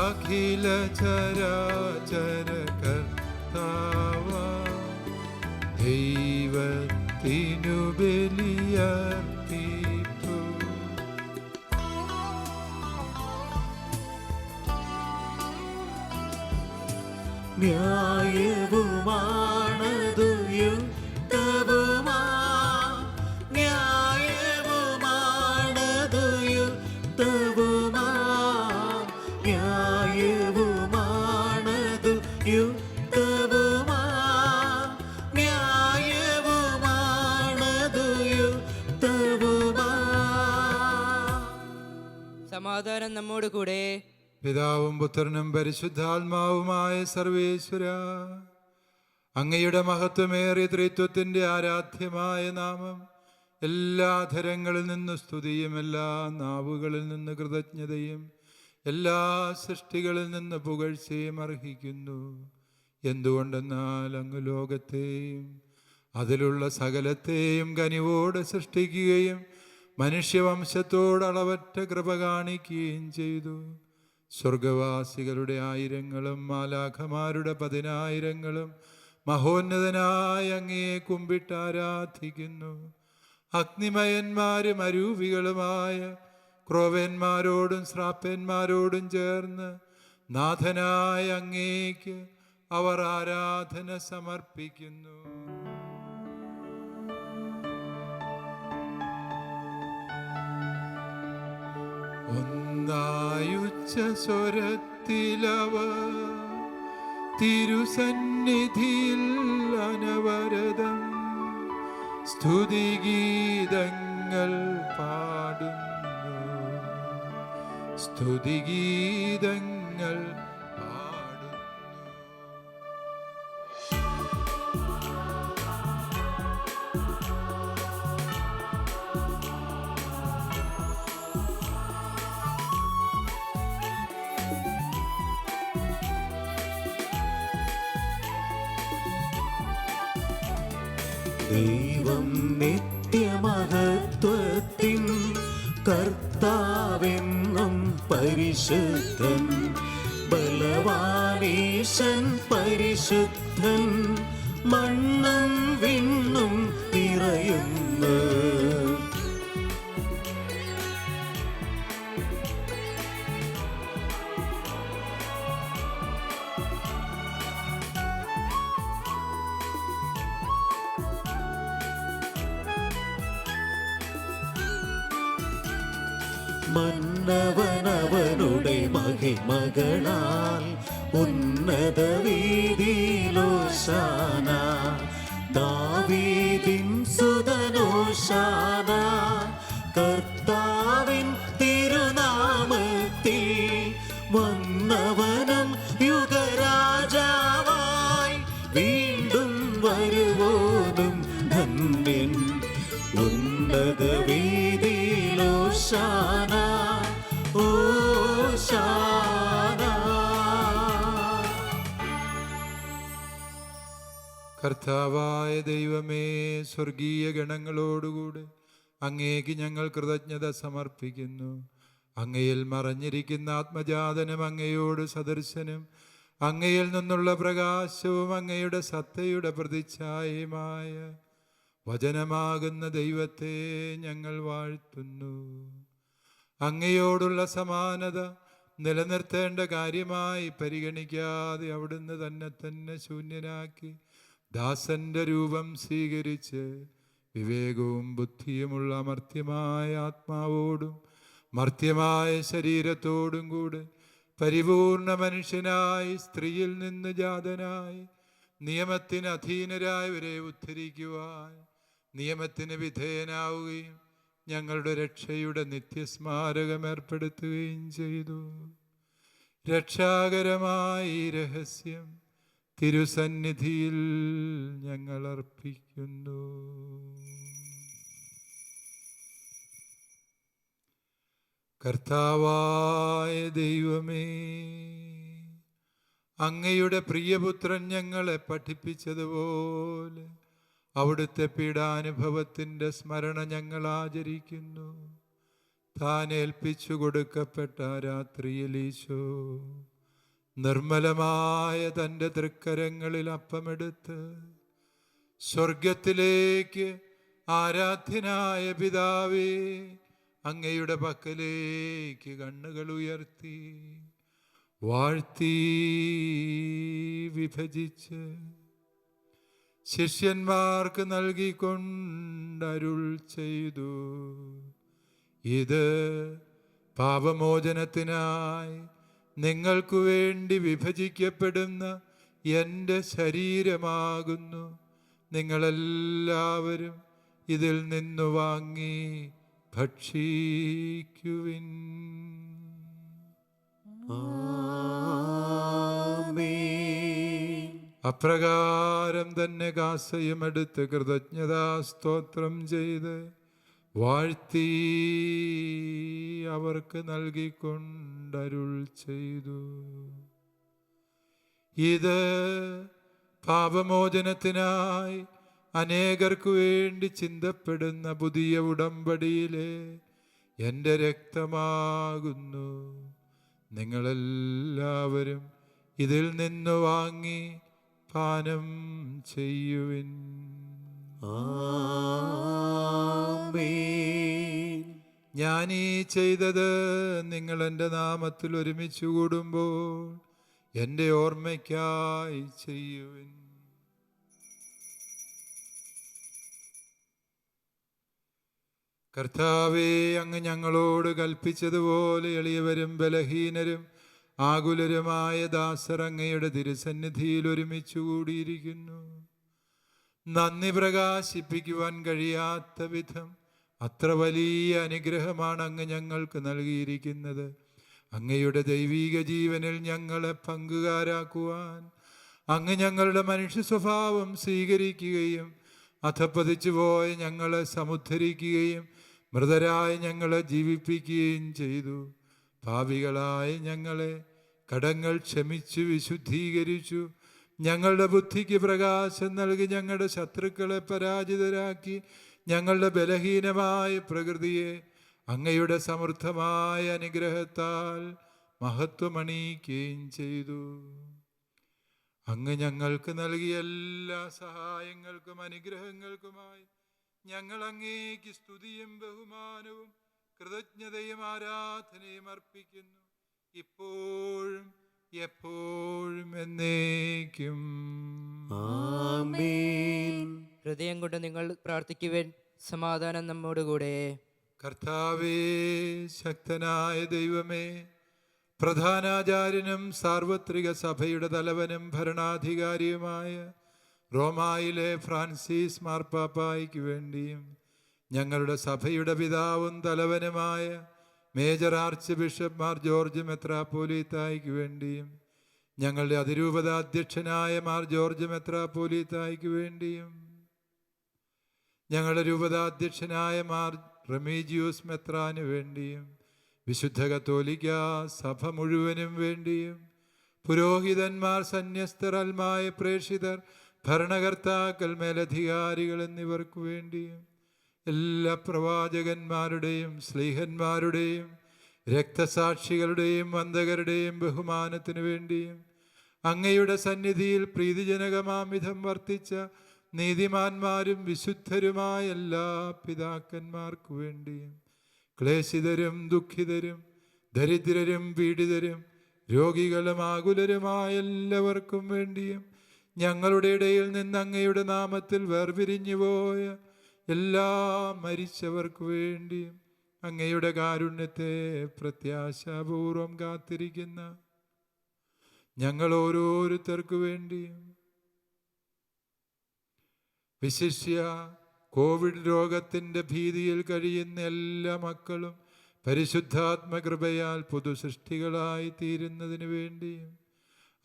അഖില ചരാചര കർത്താവ ദൈവത്തിനു ബലിയർപ്പിപ്പു. ന്യായവുമാണതു യുക്തവുമാ ന്യായവുമാണതു യുക്തവുമാ ന്യായവുമാണതു യുക്തവുമാ ന്യായവുമാണതു യുക്തവുമാ. സമാധാനം നമ്മോട് കൂടെ. പിതാവും പുത്രനും പരിശുദ്ധാത്മാവുമായ സർവേശ്വര, അങ്ങയുടെ മഹത്വമേറിയ ത്രിത്വത്തിൻ്റെ ആരാധ്യമായ നാമം എല്ലാ ധരങ്ങളിൽ നിന്ന് സ്തുതിയും എല്ലാ നാവുകളിൽ നിന്ന് കൃതജ്ഞതയും എല്ലാ സൃഷ്ടികളിൽ നിന്ന് പുകഴ്ചയും അർഹിക്കുന്നു. എന്തുകൊണ്ടെന്നാൽ അങ്ങ് ലോകത്തെയും അതിലുള്ള സകലത്തെയും കനിവോടെ സൃഷ്ടിക്കുകയും മനുഷ്യവംശത്തോട് അളവറ്റ കൃപ കാണിക്കുകയും ചെയ്തു. സ്വർഗവാസികളുടെ ആയിരങ്ങളും മാലാഖമാരുടെ 10,000-ങ്ങളും മഹോന്നതനായ അങ്ങയെ കുമ്പിട്ട് ആരാധിക്കുന്നു. അഗ്നിമയന്മാരും അരൂപികളുമായ ക്രോവേന്മാരോടും ശ്രാപ്പന്മാരോടും ചേർന്ന് നാഥനായ അങ്ങേക്ക് അവർ ആരാധന സമർപ്പിക്കുന്നു. ഒന്നായുച്ച സ്വരത്തിലവ തിരുസന്നിധിയിൽ അനവരതം സ്തുതിഗീതങ്ങൾ പാടുന്നു. സ്തുതിഗീതങ്ങൾ പാടുന്നു. ദൈവം നിത്യമഹത്വത്തിൻ കർത്താവെന്നും പരിശുദ്ധൻ ബലവാനീശൻ പരിശുദ്ധൻ മണ്ണും വിണ്ണും നിറയുന്നു. മന്നവനവനുടെ മഹിമകളാൽ ഉന്നത വീതിയിലോശാന ദാവീദിൻ സുതനോശാന കർത്താവിൻ തിരുനാമത്തിൽ വന്നവനും യുഗരാജാവായി വീണ്ടും വരുവോനും ധന്യൻ ഉന്നത വീതിയിലോശാന ഓശാന. കർത്താവായ ദൈവമേ, സ്വർഗീയ ഗണങ്ങളോടുകൂടെ അങ്ങേക്ക് ഞങ്ങൾ കൃതജ്ഞത സമർപ്പിക്കുന്നു. അങ്ങയിൽ മറഞ്ഞിരിക്കുന്ന ആത്മജാതനും അങ്ങയോട് സദർശനും അങ്ങയിൽ നിന്നുള്ള പ്രകാശവും അങ്ങയുടെ സത്തയുടെ പ്രതിച്ഛായയുമായ വചനമാകുന്ന ദൈവത്തെ ഞങ്ങൾ വാഴ്ത്തുന്നു. അങ്ങയോടുള്ള സമാനത നിലനിർത്തേണ്ട കാര്യമായി പരിഗണിക്കാതെ അവിടുന്ന് തന്നെ ശൂന്യനാക്കി ദാസന്റെ രൂപം സ്വീകരിച്ച് വിവേകവും ബുദ്ധിയുമുള്ള മർത്യമായ ആത്മാവോടും മർത്യമായ ശരീരത്തോടും കൂടെ പരിപൂർണ മനുഷ്യനായി സ്ത്രീയിൽ നിന്ന് ജാതനായി നിയമത്തിന് അധീനരായവരെ ഉദ്ധരിക്കുവാൻ നിയമത്തിന് വിധേയനാവുകയും ഞങ്ങളുടെ രക്ഷയുടെ നിത്യസ്മാരകം ഏർപ്പെടുത്തുകയും ചെയ്തു. രക്ഷാകരമായ ഈ രഹസ്യം തിരുസന്നിധിയിൽ ഞങ്ങൾ അർപ്പിക്കുന്നു. കർത്താവായ ദൈവമേ, അങ്ങയുടെ പ്രിയപുത്രൻ ഞങ്ങളെ പഠിപ്പിച്ചതുപോലെ അവിടുത്തെ പീഡാനുഭവത്തിൻ്റെ സ്മരണ ഞങ്ങൾ ആചരിക്കുന്നു. താൻ ഏൽപ്പിച്ചു കൊടുക്കപ്പെട്ട രാത്രിയിൽ ഈശോ നിർമ്മലമായ തൻ്റെ തൃക്കരങ്ങളിൽ അപ്പമെടുത്ത് സ്വർഗത്തിലേക്ക് ആരാധ്യനായ പിതാവേ അങ്ങയുടെ പക്കലേക്ക് കണ്ണുകൾ ഉയർത്തി വാഴ്ത്തി വിഭജിച്ച് ശിഷ്യന്മാർക്ക് നൽകിക്കൊണ്ടരുൾ ചെയ്തു, ഇത് പാപമോചനത്തിനായി നിങ്ങൾക്കു വേണ്ടി വിഭജിക്കപ്പെടുന്ന എൻ്റെ ശരീരമാകുന്നു. നിങ്ങളെല്ലാവരും ഇതിൽ നിന്നു വാങ്ങി ഭക്ഷിക്കുവിൻ. അപ്രകാരം തന്നെ കാസയും എടുത്ത് കൃതജ്ഞതാ സ്തോത്രം ചെയ്ത് വാഴ്ത്തി അവർക്ക് നൽകിക്കൊണ്ടരുൾ ചെയ്തു, ഇത് പാപമോചനത്തിനായി അനേകർക്കു വേണ്ടി ചിന്തപ്പെടുന്ന പുതിയ ഉടമ്പടിയിലെ എൻ്റെ രക്തമാകുന്നു. നിങ്ങളെല്ലാവരും ഇതിൽ നിന്ന് വാങ്ങി പാനം ചെയ്യുവിൻ. ഞാനീ ചെയ്തത് നിങ്ങൾ എൻ്റെ നാമത്തിൽ ഒരുമിച്ച് കൂടുമ്പോൾ എൻ്റെ ഓർമ്മയ്ക്കായി ചെയ്യുവിൻ. കർത്താവേ, അങ്ങ് ഞങ്ങളോട് കൽപ്പിച്ചതുപോലെ എളിയവരും ബലഹീനരും ആകുലരുമായ ദാസർ അങ്ങയുടെ തിരുസന്നിധിയിൽ ഒരുമിച്ച് കൂടിയിരിക്കുന്നു. നന്ദി പ്രകാശിപ്പിക്കുവാൻ കഴിയാത്ത വിധം അത്ര വലിയ അനുഗ്രഹമാണ് അങ്ങ് ഞങ്ങൾക്ക് നൽകിയിരിക്കുന്നത്. അങ്ങയുടെ ദൈവീക ജീവനിൽ ഞങ്ങളെ പങ്കുകാരാക്കുവാൻ അങ്ങ് ഞങ്ങളുടെ മനുഷ്യ സ്വഭാവം സ്വീകരിക്കുകയും അധപ്പതിച്ചു പോയ ഞങ്ങളെ സമുദ്ധരിക്കുകയും മൃതരായ ഞങ്ങളെ ജീവിപ്പിക്കുകയും ചെയ്തു. പാപികളായ ഞങ്ങളെ കടങ്ങൾ ക്ഷമിച്ചു വിശുദ്ധീകരിച്ചു. ഞങ്ങളുടെ ബുദ്ധിക്ക് പ്രകാശം നൽകി ഞങ്ങളുടെ ശത്രുക്കളെ പരാജിതരാക്കി ഞങ്ങളുടെ ബലഹീനമായ പ്രകൃതിയെ അങ്ങയുടെ സമൃദ്ധമായ അനുഗ്രഹത്താൽ മഹത്വമണിയിക്കുകയും ചെയ്തു. അങ്ങ് ഞങ്ങൾക്ക് നൽകിയ എല്ലാ സഹായങ്ങൾക്കും അനുഗ്രഹങ്ങൾക്കുമായി ഞങ്ങൾ അങ്ങേക്ക് സ്തുതിയും ബഹുമാനവും കൃതജ്ഞതയും ആരാധനയും അർപ്പിക്കുന്നു, ഇപ്പോഴും എപ്പോഴും എന്നേക്കും. ഹൃദയം കൊണ്ട് നിങ്ങൾ പ്രാർത്ഥിക്കുവാൻ, സമാധാനം നമ്മോടുകൂടെ. കർത്താവേ, ശക്തനായ ദൈവമേ, പ്രധാനാചാര്യനും സാർവത്രിക സഭയുടെ തലവനും ഭരണാധികാരിയുമായ റോമായിലെ ഫ്രാൻസിസ് മാർപ്പാപ്പായ്ക്ക് വേണ്ടിയും ഞങ്ങളുടെ സഭയുടെ പിതാവും തലവനുമായ major archbishop Mar George മെത്രാപ്പോലീത്തായ്ക്ക് വേണ്ടിയും ഞങ്ങളുടെ അതിരൂപത അധ്യക്ഷനായ മാർ ജോർജ് മെത്രാപ്പോലീത്തായ്ക്ക് വേണ്ടിയും ഞങ്ങളുടെ രൂപതാധ്യക്ഷനായ മാർ റെമീജിയൂസ് മെത്രാന് വേണ്ടിയും വിശുദ്ധ കത്തോലിക്ക സഭ മുഴുവനും വേണ്ടിയും പുരോഹിതന്മാർ, സന്യസ്തർ, അൽമായ പ്രേക്ഷിതർ, ഭരണകർത്താക്കൾ, മേലധികാരികൾ എന്നിവർക്ക് വേണ്ടിയും എല്ലാ പ്രവാചകന്മാരുടെയും സ്ലീഹന്മാരുടെയും രക്തസാക്ഷികളുടെയും വന്ദകരുടെയും ബഹുമാനത്തിനു വേണ്ടിയും അങ്ങയുടെ സന്നിധിയിൽ പ്രീതിജനകമാംവിധം വർത്തിച്ച നീതിമാന്മാരും വിശുദ്ധരുമായ എല്ലാ പിതാക്കന്മാർക്കു വേണ്ടിയും ക്ലേശിതരും ദുഃഖിതരും ദരിദ്രരും പീഡിതരും രോഗികളും ആകുലരുമായ എല്ലാവർക്കും വേണ്ടിയും ഞങ്ങളുടെ ഇടയിൽ നിന്ന് അങ്ങയുടെ നാമത്തിൽ വേർപിരിഞ്ഞുപോയ എല്ലാ മരിച്ചവർക്കു വേണ്ടിയും അങ്ങയുടെ കാരുണ്യത്തെ പ്രത്യാശാപൂർവം കാത്തിരിക്കുന്ന ഞങ്ങൾ ഓരോരുത്തർക്കു വേണ്ടിയും വിശിഷ്യ കോവിഡ് രോഗത്തിൻ്റെ ഭീതിയിൽ കഴിയുന്ന എല്ലാ മക്കളും പരിശുദ്ധാത്മകൃപയാൽ പുതുസൃഷ്ടികളായി തീരുന്നതിന് വേണ്ടിയും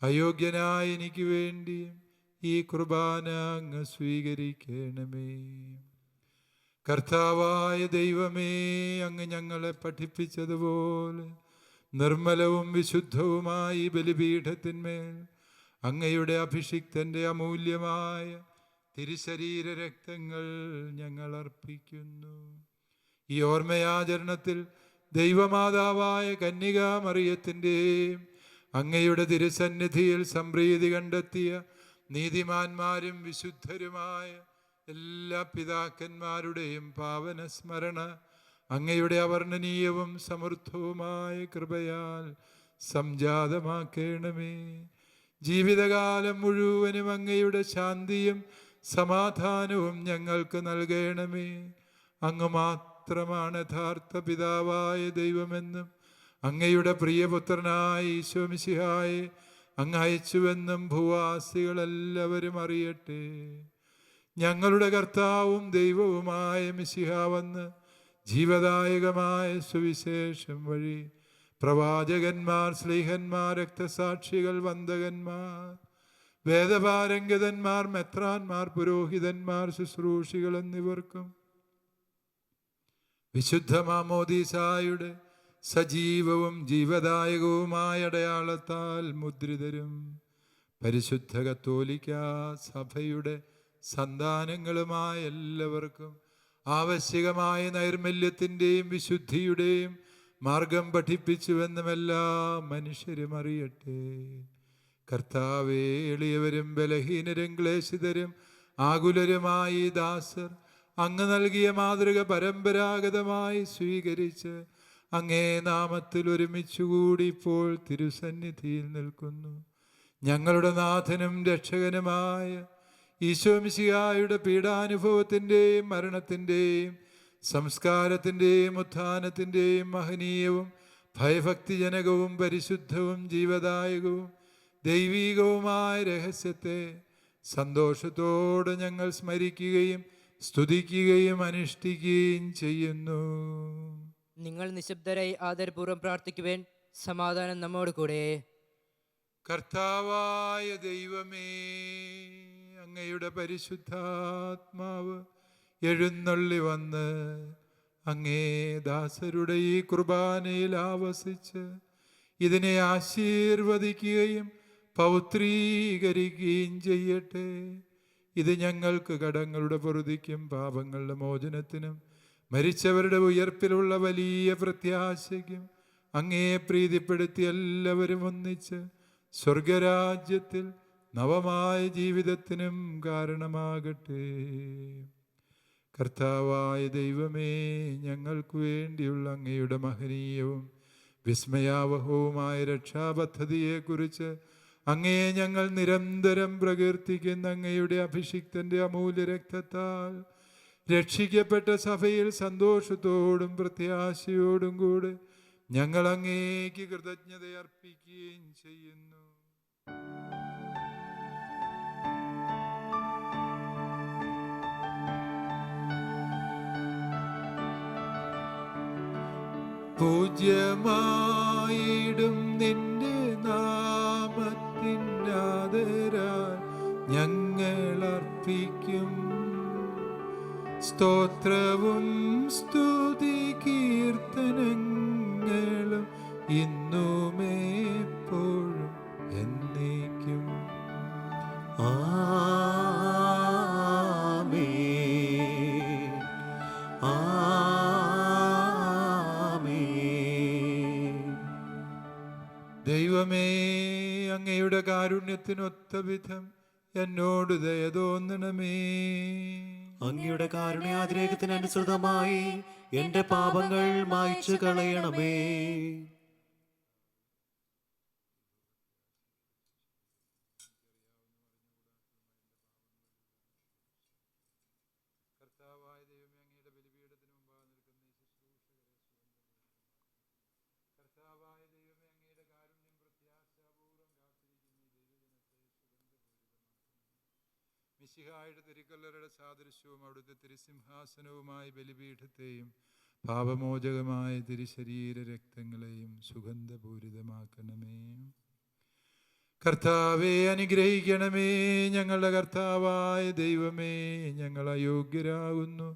അയോഗ്യനായ എനിക്ക് വേണ്ടിയും ഈ കുർബാന അങ്ങ് സ്വീകരിക്കണമേ. കർത്താവായ ദൈവമേ, അങ്ങ് ഞങ്ങളെ പഠിപ്പിച്ചതുപോലെ നിർമ്മലവും വിശുദ്ധവുമായ ഈ ബലിപീഠത്തിന്മേൽ അങ്ങയുടെ അഭിഷിക്തൻ്റെ അമൂല്യമായ തിരുശരീര രക്തങ്ങൾ ഞങ്ങൾ അർപ്പിക്കുന്നു. ഈ ഓർമ്മയാചരണത്തിൽ ദൈവമാതാവായ കന്യകാമറിയത്തിൻ്റെയും അങ്ങയുടെ തിരുസന്നിധിയിൽ സംപ്രീതി കണ്ടെത്തിയ നീതിമാന്മാരും വിശുദ്ധരുമായ എല്ലാ പിതാക്കന്മാരുടെയും പാവന സ്മരണ അങ്ങയുടെ അവർണ്ണനീയവും സമൃദ്ധവുമായ കൃപയാൽ സംജാതമാക്കണമേ. ജീവിതകാലം മുഴുവനും അങ്ങയുടെ ശാന്തിയും സമാധാനവും ഞങ്ങൾക്ക് നൽകണമേ. അങ്ങ് മാത്രമാണ് യഥാർത്ഥ പിതാവായ ദൈവമെന്നും അങ്ങയുടെ പ്രിയപുത്രനായ ഈശോ മിശിഹായെ അങ്ങ് അയച്ചുവെന്നും ഭൂവാസികളെല്ലാവരും അറിയട്ടെ. ഞങ്ങളുടെ കർത്താവും ദൈവവുമായ മിശിഹ വന്ന് ജീവദായകമായ സുവിശേഷം വഴി പ്രവാചകന്മാർ, സ്ലീഹന്മാർ, രക്തസാക്ഷികൾ, വന്ദകന്മാർ, വേദപാരംഗതന്മാർ, മെത്രാന്മാർ, പുരോഹിതന്മാർ, ശുശ്രൂഷികൾ എന്നിവർക്കും വിശുദ്ധ മാമോദീസായുടെ സജീവവും ജീവദായകവുമായ അടയാളത്താൽ മുദ്രിതരും പരിശുദ്ധ കത്തോലിക്കാ സഭയുടെ സന്താനങ്ങളുമായ എല്ലാവർക്കും ആവശ്യകമായ നൈർമല്യത്തിൻ്റെയും വിശുദ്ധിയുടെയും മാർഗം പഠിപ്പിച്ചുവെന്നും എല്ലാ മനുഷ്യരും അറിയട്ടെ. കർത്താവേ, എളിയവരും ബലഹീനരും ക്ലേശിതരും ആകുലരുമായി ദാസർ അങ്ങ് നൽകിയ മാതൃക പരമ്പരാഗതമായി സ്വീകരിച്ച് അങ്ങേ നാമത്തിൽ ഒരുമിച്ചുകൂടി ഇപ്പോൾ തിരുസന്നിധിയിൽ നിൽക്കുന്നു. ഞങ്ങളുടെ നാഥനും രക്ഷകനുമായ ഈശോ മിശിഹായുടെ പീഡാനുഭവത്തിൻ്റെയും മരണത്തിൻ്റെയും സംസ്കാരത്തിൻ്റെയും ഉത്ഥാനത്തിൻ്റെയും മഹനീയവും ഭയഭക്തിജനകവും പരിശുദ്ധവും ജീവദായകവും ദൈവീകവുമായ രഹസ്യത്തെ സന്തോഷത്തോടെ ഞങ്ങൾ സ്മരിക്കുകയും സ്തുതിക്കുകയും അനുഷ്ഠിക്കുകയും ചെയ്യുന്നു. നിങ്ങൾ നിശബ്ദരായി ആദരപൂർവ്വം പ്രാർത്ഥിക്കുവേൻ. സമാധാനം നമ്മോട് കൂടെ. കർത്താവായ ദൈവമേ, അങ്ങയുടെ പരിശുദ്ധാത്മാവ് എഴുന്നള്ളി വന്ന് അങ്ങേ ദാസരുടെ ഈ കുർബാനയിൽ ആവസിച്ച് ഇതിനെ ആശീർവദിക്കുകയും പൗത്രീകരിക്കുകയും ചെയ്യട്ടെ. ഇത് ഞങ്ങൾക്ക് കടങ്ങളുടെ പൊറുതിക്കും പാപങ്ങളുടെ മോചനത്തിനും മരിച്ചവരുടെ ഉയർപ്പിലുള്ള വലിയ പ്രത്യാശയ്ക്കും അങ്ങേ പ്രീതിപ്പെടുത്തി എല്ലാവരും ഒന്നിച്ച് സ്വർഗരാജ്യത്തിൽ നവമായ ജീവിതത്തിനും കാരണമാകട്ടെ. കർത്താവായ ദൈവമേ, ഞങ്ങൾക്ക് വേണ്ടിയുള്ള അങ്ങയുടെ മഹനീയവും വിസ്മയാവഹവുമായ രക്ഷാപദ്ധതിയെക്കുറിച്ച് അങ്ങയെ ഞങ്ങൾ നിരന്തരം പ്രകീർത്തിക്കുന്ന അങ്ങയുടെ അഭിഷിക്തന്റെ അമൂല്യ രക്തത്താൽ രക്ഷിക്കപ്പെട്ട സഭയിൽ സന്തോഷത്തോടും പ്രത്യാശയോടും കൂടെ ഞങ്ങൾ അങ്ങേക്ക് കൃതജ്ഞത അർപ്പിക്കുകയും ചെയ്യുന്നു. പൂജ്യമായിടും നിന്റെ നാമത്തിനാദരാൽ ഞങ്ങൾ അർപ്പിക്കും സ്തോത്രവും സ്തുതി കീർത്തനങ്ങളും ഇന്നുമേപ്പോഴും എന്നേക്കും. ആമേൻ. ആമേൻ. ദൈവമേ, അങ്ങയുടെ കാരുണ്യത്തിനൊത്ത വിധം എന്നോട് ദയ തോന്നണമേ. അങ്ങയുടെ കാരുണ്യാതിരേകത്തിനനുസൃതമായി എന്റെ പാപങ്ങൾ മായ്ച്ചു കളയണമേ. കർത്താവായ ദൈവമേ, അങ്ങയുടെ ബലിപീഠത്തിന് മുമ്പാകെ നിൽക്കുന്ന ഈ ശുശ്രൂഷകരെ കർത്താവായ ദൈവമേ, അങ്ങയുടെ കാരുണ്യം പ്രത്യാശാപൂർവ്വം കാത്തിരിക്കുന്ന ഈ ദൈവജനത്തെ സുഗന്ധപൂരിതമാക്കണമേ. മിശിഹായുടെ തിരുക്കല്ലറയുടെ സാദൃശ്യവും അവിടുത്തെ തിരുസിംഹാസനവുമായി ബലിപീഠത്തെയും പാപമോചകമായ തിരുശരീര രക്തങ്ങളെയും സുഗന്ധപൂരിതമാക്കണമേ. കർത്താവെ അനുഗ്രഹിക്കണമേ. ഞങ്ങളുടെ കർത്താവായ ദൈവമേ, ഞങ്ങൾ അയോഗ്യരാകുന്നു,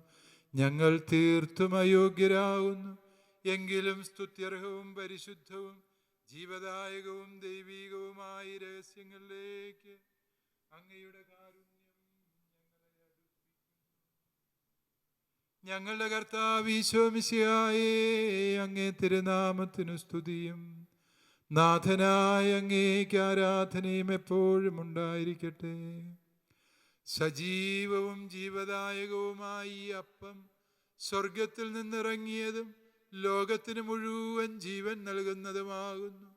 ഞങ്ങൾ തീർത്തും അയോഗ്യരാകുന്നു. എങ്കിലും സ്തുത്യർഹവും പരിശുദ്ധവും ജീവദായകവും ദൈവീകവുമായ ഈ രഹസ്യങ്ങളിലേക്ക് അങ്ങയുടെ കാരുണ്യം ഞങ്ങളുടെ കർത്താവ് ഈശോ മിശിഹായേ, അങ്ങേ തിരുനാമത്തിനു സ്തുതിയും നാഥനായ അങ്ങേക്ക് ആരാധനയും എപ്പോഴും ഉണ്ടായിരിക്കട്ടെ. സജീവവും ജീവദായകവുമായി ഈ അപ്പം സ്വർഗത്തിൽ നിന്നിറങ്ങിയതും ലോകത്തിന് മുഴുവൻ ജീവൻ നൽകുന്നതുമാകുന്നു.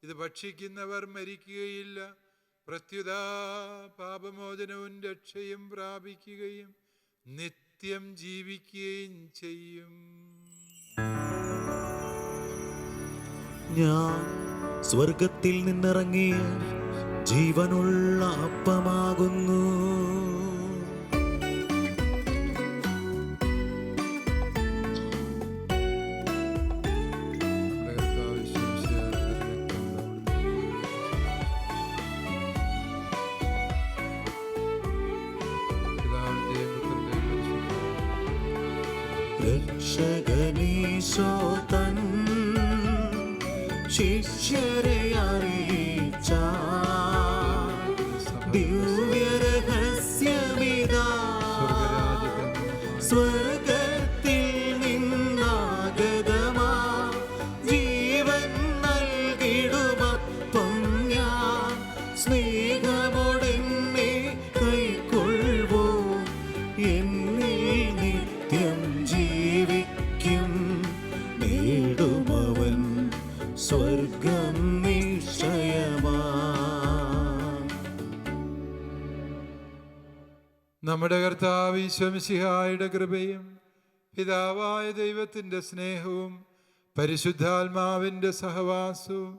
ഇത് ഭക്ഷിക്കുന്നവർ മരിക്കുകയില്ല, പ്രത്യുത പാപമോചനവും രക്ഷയും പ്രാപിക്കുകയും നിത്യം ജീവിക്കുകയും ചെയ്യും. ഞാൻ സ്വർഗത്തിൽ നിന്നിറങ്ങിയ ജീവനുള്ള അപ്പമാകുന്നു. നമ്മുടെ കർത്താവ് യേശുമിശിഹായുടെ പിതാവിന്റെയും പുത്രന്റെയും രക്ഷകനീശോ തൻ ശിഷ്യരെ അറിയിച്ച ദിവ്യരഹസ്യമിതാ സ്വർഗത്തിൽ നിന്നാഗതമാ ജീവൻ നൽകിടുമപ്പം ഞാൻ സ്നേഹമോടെന്നെ കൈക്കൊള്ളുവോ എന്നിൽ നിത്യം ജീവിക്കും നേടുമവൻ സ്വർഗം നിശ്ചയമാ. നമ്മുടെ കർത്താവ് ഈശോ മിശിഹായുടെ കൃപയും പിതാവായ ദൈവത്തിൻ്റെ സ്നേഹവും പരിശുദ്ധാത്മാവിൻ്റെ സഹവാസവും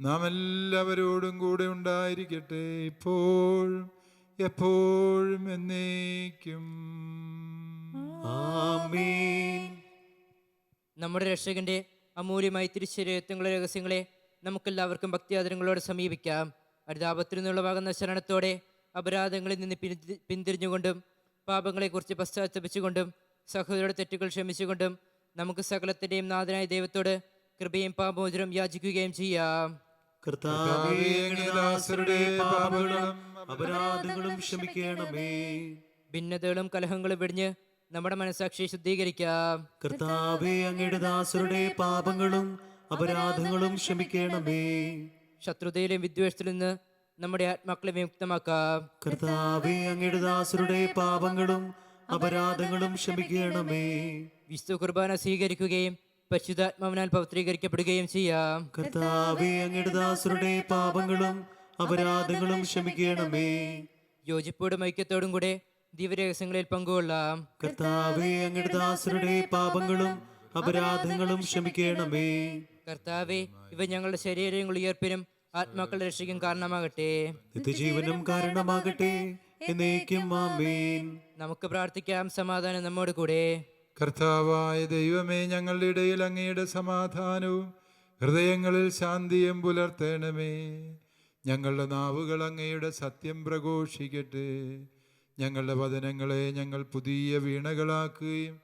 നാം എല്ലാവരോടും കൂടെ ഉണ്ടായിരിക്കട്ടെ, ഇപ്പോഴും എപ്പോഴും എന്നേക്കും. ആമേൻ. നമ്മുടെ രക്ഷകന്റെ അമൂല്യമായ തിരുശരീരത്തിലുള്ള രഹസ്യങ്ങളെ നമുക്കെല്ലാവർക്കും ഭക്തിയാദരങ്ങളോടെ സമീപിക്കാം. അനുതാപത്തിൽ നിന്നുള്ളവാകുന്ന ശരണത്തോടെ അപരാധങ്ങളിൽ നിന്ന് പിന്തിരിഞ്ഞുകൊണ്ടും പാപങ്ങളെക്കുറിച്ച് പശ്ചാത്തപിച്ചുകൊണ്ടും സഹോദരരുടെ തെറ്റുകൾ ക്ഷമിച്ചുകൊണ്ടും നമുക്ക് സകലത്തിൻ്റെയും നാഥനായ ദൈവത്തോട് കൃപയും പാപമോചനവും യാചിക്കുകയും ചെയ്യാം. കർത്താവേ, അങ്ങേ ദാസരുടെ പാപങ്ങളും അപരാധങ്ങളും ക്ഷമിക്കണമേ. ഭിന്നതകളും കലഹങ്ങളും വെടിഞ്ഞ് നമ്മുടെ മനസ്സാക്ഷിയെ ശുദ്ധീകരിക്കാം. കർത്താവേ, അങ്ങയുടെ ദാസരുടെ പാപങ്ങളും അപരാധങ്ങളും ക്ഷമിക്കണമേ. ശത്രുതയിലും വിദ്വേഷത്തിൽ നിന്ന് നമ്മുടെ ആത്മാക്കളെ വിമുക്തമാക്കാം. കർത്താവേ, അങ്ങയുടെ ദാസരുടെ പാപങ്ങളും അപരാധങ്ങളും ക്ഷമിക്കണമേ. വിശുദ്ധ കുർബാന സ്വീകരിക്കുകയും പരിശുദ്ധാത്മാവിനാൽ പവിത്രീകരിക്കപ്പെടുകയും ചെയ്യാം. കർത്താവേ, അങ്ങയുടെ ദാസരുടെ പാപങ്ങളും അപരാധങ്ങളും ക്ഷമിക്കണമേ. യോജിപ്പോടും ഐക്യത്തോടും കൂടെ ദിവ്യരഹസ്യങ്ങളിൽ പങ്കുകൊള്ളാം. കർത്താവേ, അങ്ങയുടെ ദാസരുടെ പാപങ്ങളും അപരാധങ്ങളും ക്ഷമിക്കണമേ. കർത്താവെ, ഇവ ഞങ്ങളുടെ ശരീരങ്ങൾ ഉയർപ്പിനും ആത്മാക്കളുടെ രക്ഷയ്ക്കും കാരണമാകട്ടെ. നിത്യജീവനും കാരണമാകട്ടെ, എന്നേക്കും ആമേൻ. നമുക്ക് പ്രാർത്ഥിക്കാം. സമാധാനം നമ്മോട് കൂടെ. കർത്താവായ ദൈവമേ, ഞങ്ങളുടെ ഇടയിൽ അങ്ങയുടെ സമാധാനവും ഹൃദയങ്ങളിൽ ശാന്തിയും പുലർത്തണമേ. ഞങ്ങളുടെ നാവുകൾ അങ്ങയുടെ സത്യം പ്രഘോഷിക്കട്ടെ. ഞങ്ങളുടെ വചനങ്ങളെ ഞങ്ങൾ പുതിയ വീണകളാക്കുകയും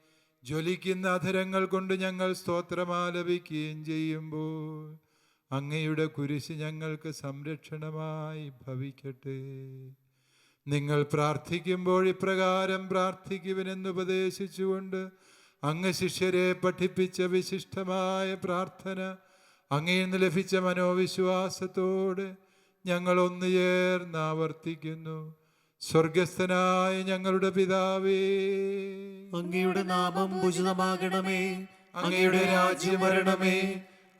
ജ്വലിക്കുന്ന അധരങ്ങൾ കൊണ്ട് ഞങ്ങൾ സ്തോത്രമാലപിക്കുകയും ചെയ്യുമ്പോൾ അങ്ങയുടെ കുരിശ് ഞങ്ങൾക്ക് സംരക്ഷണമായി ഭവിക്കട്ടെ. നിങ്ങൾ പ്രാർത്ഥിക്കുമ്പോൾ ഇപ്രകാരം പ്രാർത്ഥിക്കുവിനെന്ന് ഉപദേശിച്ചുകൊണ്ട് അങ്ങ് ശിഷ്യരെ പഠിപ്പിച്ച വിശിഷ്ടമായ പ്രാർത്ഥന അങ്ങയിൽ നിന്ന് ലഭിച്ച മനോവിശ്വാസത്തോടെ ഞങ്ങൾ ഒന്ന് ചേർന്ന് ആവർത്തിക്കുന്നു. സ്വർഗസ്ഥനായ ഞങ്ങളുടെ പിതാവേ, അങ്ങയുടെ നാമം പൂജിതമാകണമേ. അങ്ങയുടെ രാജ്യം വരണമേ.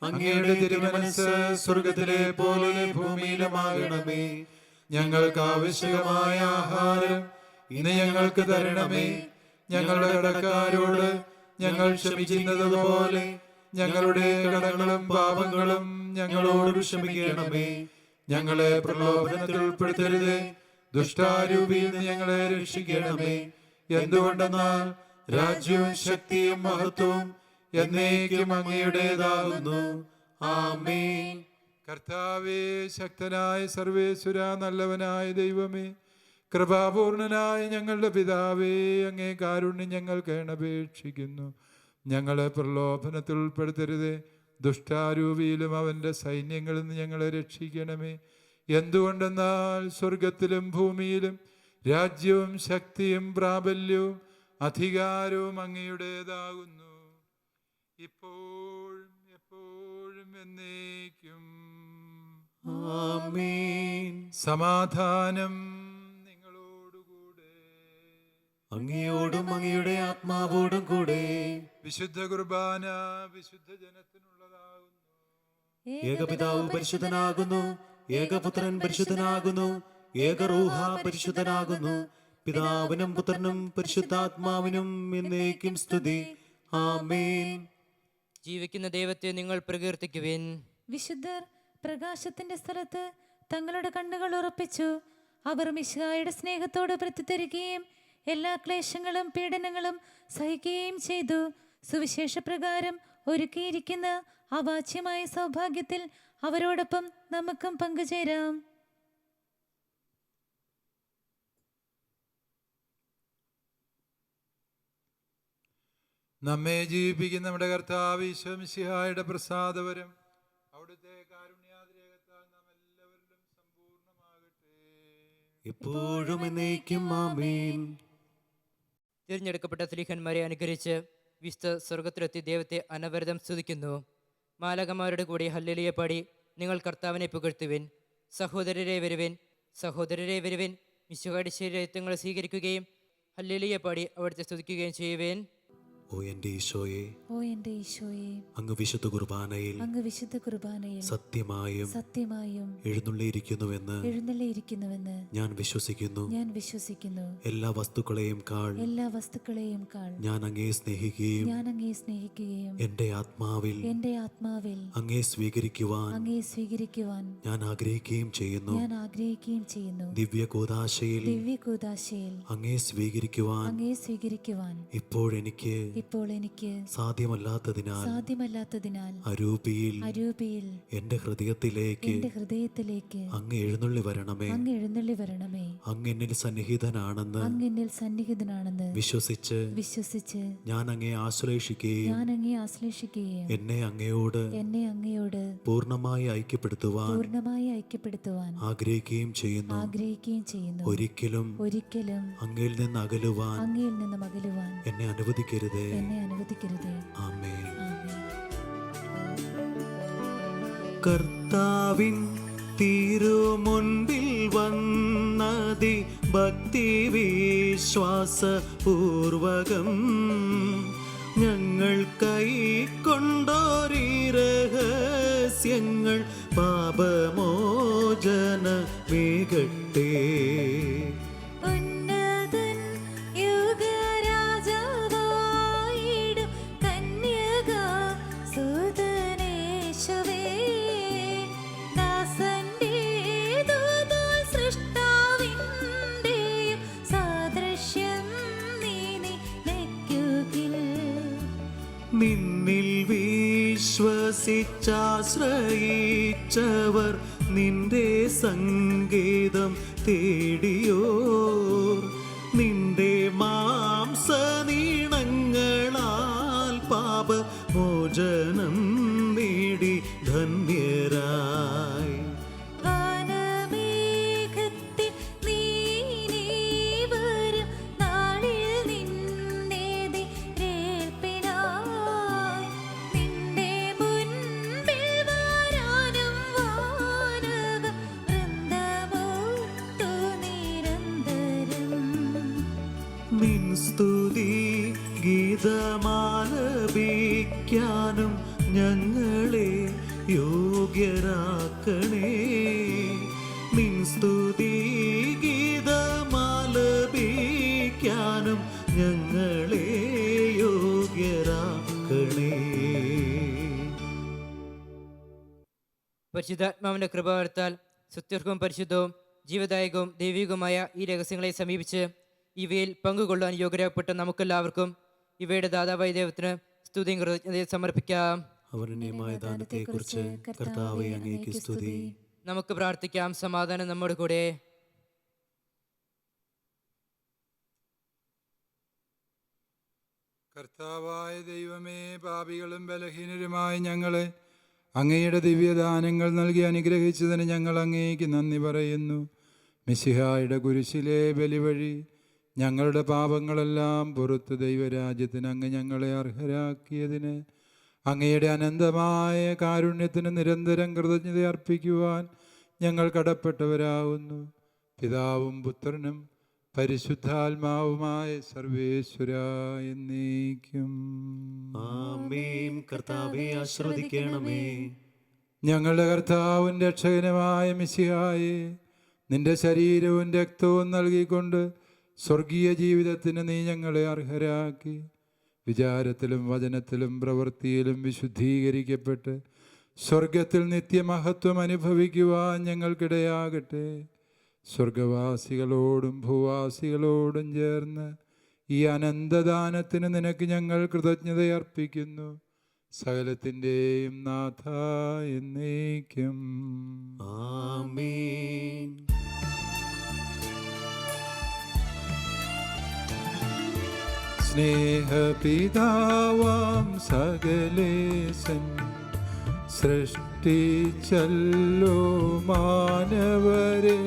അങ്ങയുടെ തിരുമനസ്സ് സ്വർഗത്തിലെ പോലെ ഭൂമിയിലുമാകണമേ. ഞങ്ങൾക്ക് ആവശ്യമായ ആഹാരം ഇന്ന് ഞങ്ങൾക്ക് തരണമേ. ഞങ്ങളുടെ കടക്കാരോട് ഞങ്ങൾ ക്ഷമിക്കുന്നത് പോലെ ഞങ്ങളുടെ കടങ്ങളും പാപങ്ങളും ഞങ്ങളോട് ക്ഷമിക്കണമേ. ഞങ്ങളെ പ്രലോഭനത്തിൽ ഉൾപ്പെടുത്തരുത്, ദുഷ്ടാരൂപിയിൽ നിന്ന് ഞങ്ങളെ രക്ഷിക്കണമേ. എന്തുകൊണ്ടെന്നാൽ രാജ്യവും ശക്തിയും മഹത്വവും എന്നേക്കും അങ്ങയുടേതാകുന്നു. ആമേൻ. കർത്താവേ, ശക്തനായ സർവേശ്വര, നല്ലവനായ ദൈവമേ, കൃപാപൂർണനായ ഞങ്ങളുടെ പിതാവേ, അങ്ങേ കാരുണ്യം ഞങ്ങൾ കേണപേക്ഷിക്കുന്നു. ഞങ്ങളെ പ്രലോഭനത്തിൽ ഉൾപ്പെടുത്തരുതേ, ദുഷ്ടാരൂപിയിലും അവൻ്റെ സൈന്യങ്ങളിൽ നിന്ന് ഞങ്ങളെ രക്ഷിക്കണമേ. എന്തുകൊണ്ടെന്നാൽ സ്വർഗത്തിലും ഭൂമിയിലും രാജ്യവും ശക്തിയും പ്രാബല്യവും അധികാരവും അങ്ങയുടേതാകുന്നു, ഇപ്പോഴും എപ്പോഴും എന്നേക്കും. ആമേൻ. സമാധാനം നിങ്ങളോടുകൂടെ. അങ്ങയോടും അങ്ങയുടെ ആത്മാവോടും കൂടെ. വിശുദ്ധ കുർബാന വിശുദ്ധ ജനത്തിനുള്ളതാകുന്നു. ഏകപിതാവ് പരിശുദ്ധനാകുന്നു, ഏകപുത്രൻ പരിശുദ്ധനാകുന്നു, ഏകറൂഹ പരിശുദ്ധനാകുന്നു. പിതാവിനും പുത്രനും പരിശുദ്ധാത്മാവിനും എന്നേക്കും സ്തുതി. ആമേൻ. ജീവിക്കുന്ന ദൈവത്തെ നിങ്ങൾ പ്രകീർത്തിക്കുവിൻ. വിശുദ്ധർ പ്രകാശത്തിന്റെ സ്ഥലത്ത് തങ്ങളുടെ കണ്ണുകൾ ഉറപ്പിച്ചു. അവർ മിശിഹായുടെ സ്നേഹത്തോട് പ്രത്യുത്തരികയും എല്ലാ ക്ലേശങ്ങളും പീഡനങ്ങളും സഹിക്കുകയും ചെയ്തു. സുവിശേഷ പ്രകാരം ഒരുക്കിയിരിക്കുന്ന അവാച്യമായ സൗഭാഗ്യത്തിൽ അവരോടൊപ്പം നമുക്കും പങ്കുചേരാം. നമ്മെ ജീവിപ്പിക്കുന്ന നമ്മുടെ കർത്താവ് ഈശോ മിശിഹായുടെ പ്രസാദവരം അവിടുത്തെ കാരുണ്യാതിരേകത്താൽ നാം എല്ലാവരിലും സമ്പൂർണ്ണമാകട്ടെ. എപ്പോഴും എന്നേക്കും ആമേൻ. തിരഞ്ഞെടുക്കപ്പെട്ട സ്ലീഹന്മാരെ അനുകരിച്ച് വിശുദ്ധ സ്വർഗത്തിലെത്തി ദൈവത്തെ അനവരതം സ്തുതിക്കുന്നു. മാലാകന്മാരുടെ കൂടെ ഹല്ലേലൂയ പാടി നിങ്ങൾ കർത്താവിനെ പുകഴ്ത്തുവിൻ. സഹോദരരെ വരുവിൻ, സഹോദരരെ വരുവിൻ, മിശിഹായുടെ ശരീരത്വങ്ങൾ സ്വീകരിക്കുകയും ഹല്ലേലൂയ പാടി അവിടുത്തെ സ്തുതിക്കുകയും ചെയ്യുവേൻ. ഓ എൻ്റെ ഈശോയെ, ഓ എൻ്റെ ഈശോയെ, അങ്ങ് വിശുദ്ധ കുർബാനയിൽ അങ്ങ് വിശുദ്ധ കുർബാനയിൽ സത്യമായും സത്യമായും എഴുന്നള്ളിയിരിക്കുന്നുവെന്ന് ഞാൻ വിശ്വസിക്കുന്നു. എല്ലാ വസ്തുക്കളെയും കാൾ ഞാൻ അങ്ങയെ സ്നേഹിക്കുകയും എൻ്റെ ആത്മാവിൽ അങ്ങയെ സ്വീകരിക്കുവാൻ ഞാൻ ആഗ്രഹിക്കുകയും ചെയ്യുന്നു. ദിവ്യകൂദാശയിൽ അങ്ങയെ സ്വീകരിക്കുവാൻ ഇപ്പോൾ എനിക്ക് സാധ്യമല്ലാത്തതിനാൽ അരൂപിയിൽ എന്റെ ഹൃദയത്തിലേക്ക് അങ്ങ് എഴുന്നള്ളി വരണമേ. അങ്ങ് എന്നിൽ സന്നിഹിതനാണെന്ന് വിശ്വസിച്ച് ഞാൻ അങ്ങയെ ആശ്ലേഷിക്കുകയും എന്നെ അങ്ങയോട് പൂർണ്ണമായി ഐക്യപ്പെടുത്തുവാൻ ആഗ്രഹിക്കുകയും ചെയ്യുന്നു. ഒരിക്കലും അങ്ങയിൽ നിന്ന് അകലുവാൻ എന്നെ അനുവദിക്കരുതേ. ആമേൻ. കർത്താവിൻ തിരുമുൻപിൽ വന്നതി ഭക്തി വിശ്വാസപൂർവകം ഞങ്ങൾ കൈക്കൊണ്ടോരീ രഹസ്യങ്ങൾ പാപമോചനമേകട്ടെ. നിന്നിൽ വിശ്വസിച്ചാശ്രയിച്ചവർ നിന്റെ സംഗീതം തേടിയോർ നിന്റെ മാംസനീണങ്ങളാൽ പാപമോചനം നേടി ധന്യരായി. നിൻ സ്തുതി ഗീതമാലപിക്കാനും ഞങ്ങളെ യോഗ്യരാക്കണേ. നിൻ സ്തുതി ഗീതമാലപിക്കാനും ഞങ്ങളെ യോഗ്യരാക്കണേ. പരിശുദ്ധാത്മാവിന്റെ കൃപാവരത്താൽ സുത്യർഹവും പരിശുദ്ധവും ജീവദായകവും ദൈവികവുമായ ഈ രഹസ്യങ്ങളെ സമീപിച്ച് ഇവയിൽ പങ്കുകൊള്ളാൻ യോഗ്യരാക്കപ്പെട്ട നമുക്കെല്ലാവർക്കും ഇവയുടെ ദാതാവായ ദൈവത്തിന് സ്തുതിയും കൃതജ്ഞതയും സമർപ്പിക്കാം. അവരന്യമായ ദാനത്തെക്കുറിച്ച് കർത്താവെ അങ്ങേക്ക് സ്തുതി. നമുക്ക് പ്രാർത്ഥിക്കാം. സമാധാനം നമ്മുടെ കൂടെ. കർത്താവായ ദൈവമേ, പാപികളും ബലഹീനരുമായ ഞങ്ങളെ അങ്ങയുടെ ദിവ്യദാനങ്ങൾ നൽകി അനുഗ്രഹിച്ചതിന് ഞങ്ങൾ അങ്ങേക്ക് നന്ദി പറയുന്നു. മിശിഹായുടെ കുരിശിലെ ബലി വഴി ഞങ്ങളുടെ പാപങ്ങളെല്ലാം പുറത്ത് ദൈവരാജ്യത്തിന് അങ്ങ് ഞങ്ങളെ അർഹരാക്കിയതിന് അങ്ങയുടെ അനന്തമായ കാരുണ്യത്തിന് നിരന്തരം കൃതജ്ഞത അർപ്പിക്കുവാൻ ഞങ്ങൾ കടപ്പെട്ടവരാകുന്നു. പിതാവും പുത്രനും പരിശുദ്ധാത്മാവുമായ സർവേശ്വര എന്നേക്കും ആമേൻ. കർത്താവെ ആശീർവദിക്കണമേ. ഞങ്ങളുടെ കർത്താവും രക്ഷകനുമായ മിശിഹായെ, നിന്റെ ശരീരവും രക്തവും നൽകിക്കൊണ്ട് സ്വർഗീയ ജീവിതത്തിന് നീ ഞങ്ങളെ അർഹരാക്കി. വിചാരത്തിലും വചനത്തിലും പ്രവൃത്തിയിലും വിശുദ്ധീകരിക്കപ്പെട്ട് സ്വർഗത്തിൽ നിത്യമഹത്വം അനുഭവിക്കുവാൻ ഞങ്ങൾക്കിടയാകട്ടെ. സ്വർഗവാസികളോടും ഭൂവാസികളോടും ചേർന്ന് ഈ അനന്തദാനത്തിന് നിനക്ക് ഞങ്ങൾ കൃതജ്ഞതയർപ്പിക്കുന്നു. സകലത്തിൻ്റെയും നാഥ എന്നേക്കും ആമേൻ. സ്നേഹപിതാവാം സകലേശൻ സൃഷ്ടിച്ചല്ലോ മാനവരെ,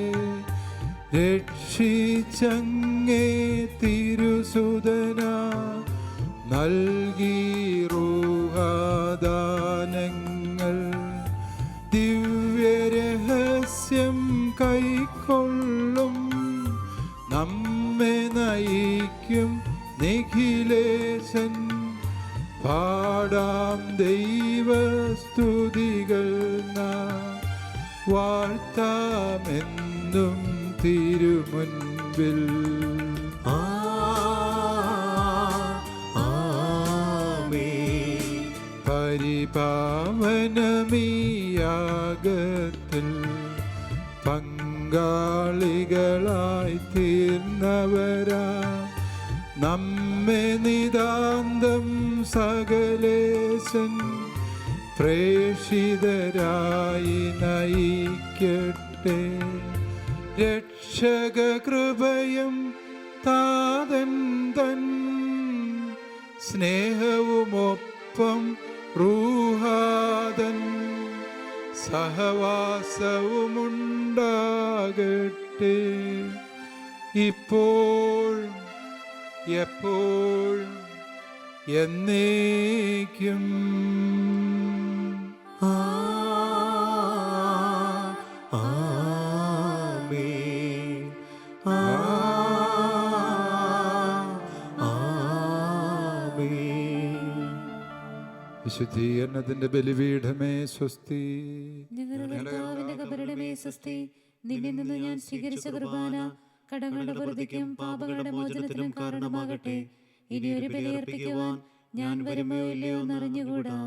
രക്ഷിച്ചങ്ങേ തിരുസുതന നൽകി റൂഹാദാനങ്ങൾ. ദിവ്യരഹസ്യം കൈക്കൊള്ളും നമ്മെ നയിക്കും നിഖിലേശൻ. പാടാം ദൈവസ്തുതികൾ വാഴ്ത്താമെന്നും തിരുമുൻപിൽ. പരിപാവനമീയാഗത്തിൽ പങ്കാളികളായി തീർന്നവരാ നമ്മെ നിതാന്തം സകലേശൻ പ്രേഷിതരായി നയിക്കട്ടെ. രക്ഷകകൃപയും താതൻ തൻ സ്നേഹവുമൊപ്പം റൂഹാദൻ സഹവാസവുമുണ്ടാകട്ടെ. ഇപ്പോൾ എപ്പോഴും എന്നേക്കും ആമേൻ. വിശുദ്ധീകരണത്തിന്റെ ബലിപീഠമേ സ്വസ്തി. ഞങ്ങളുടെ കർത്താവിന്റെ കബറിടമേ സ്വസ്തി. നിന്നിൽ നിന്ന് ഞാൻ സ്വീകരിച്ച കുർബാന കടങ്ങളുടെ പൊറുതിക്കും പാപങ്ങളുടെ മോചനത്തിനും കാരണമാകട്ടെ. ഇനി ഒരു ബലിയർപ്പിക്കുവാൻ ഞാൻ വരുമോ ഇല്ലയോ എന്നറിഞ്ഞുകൂടാ.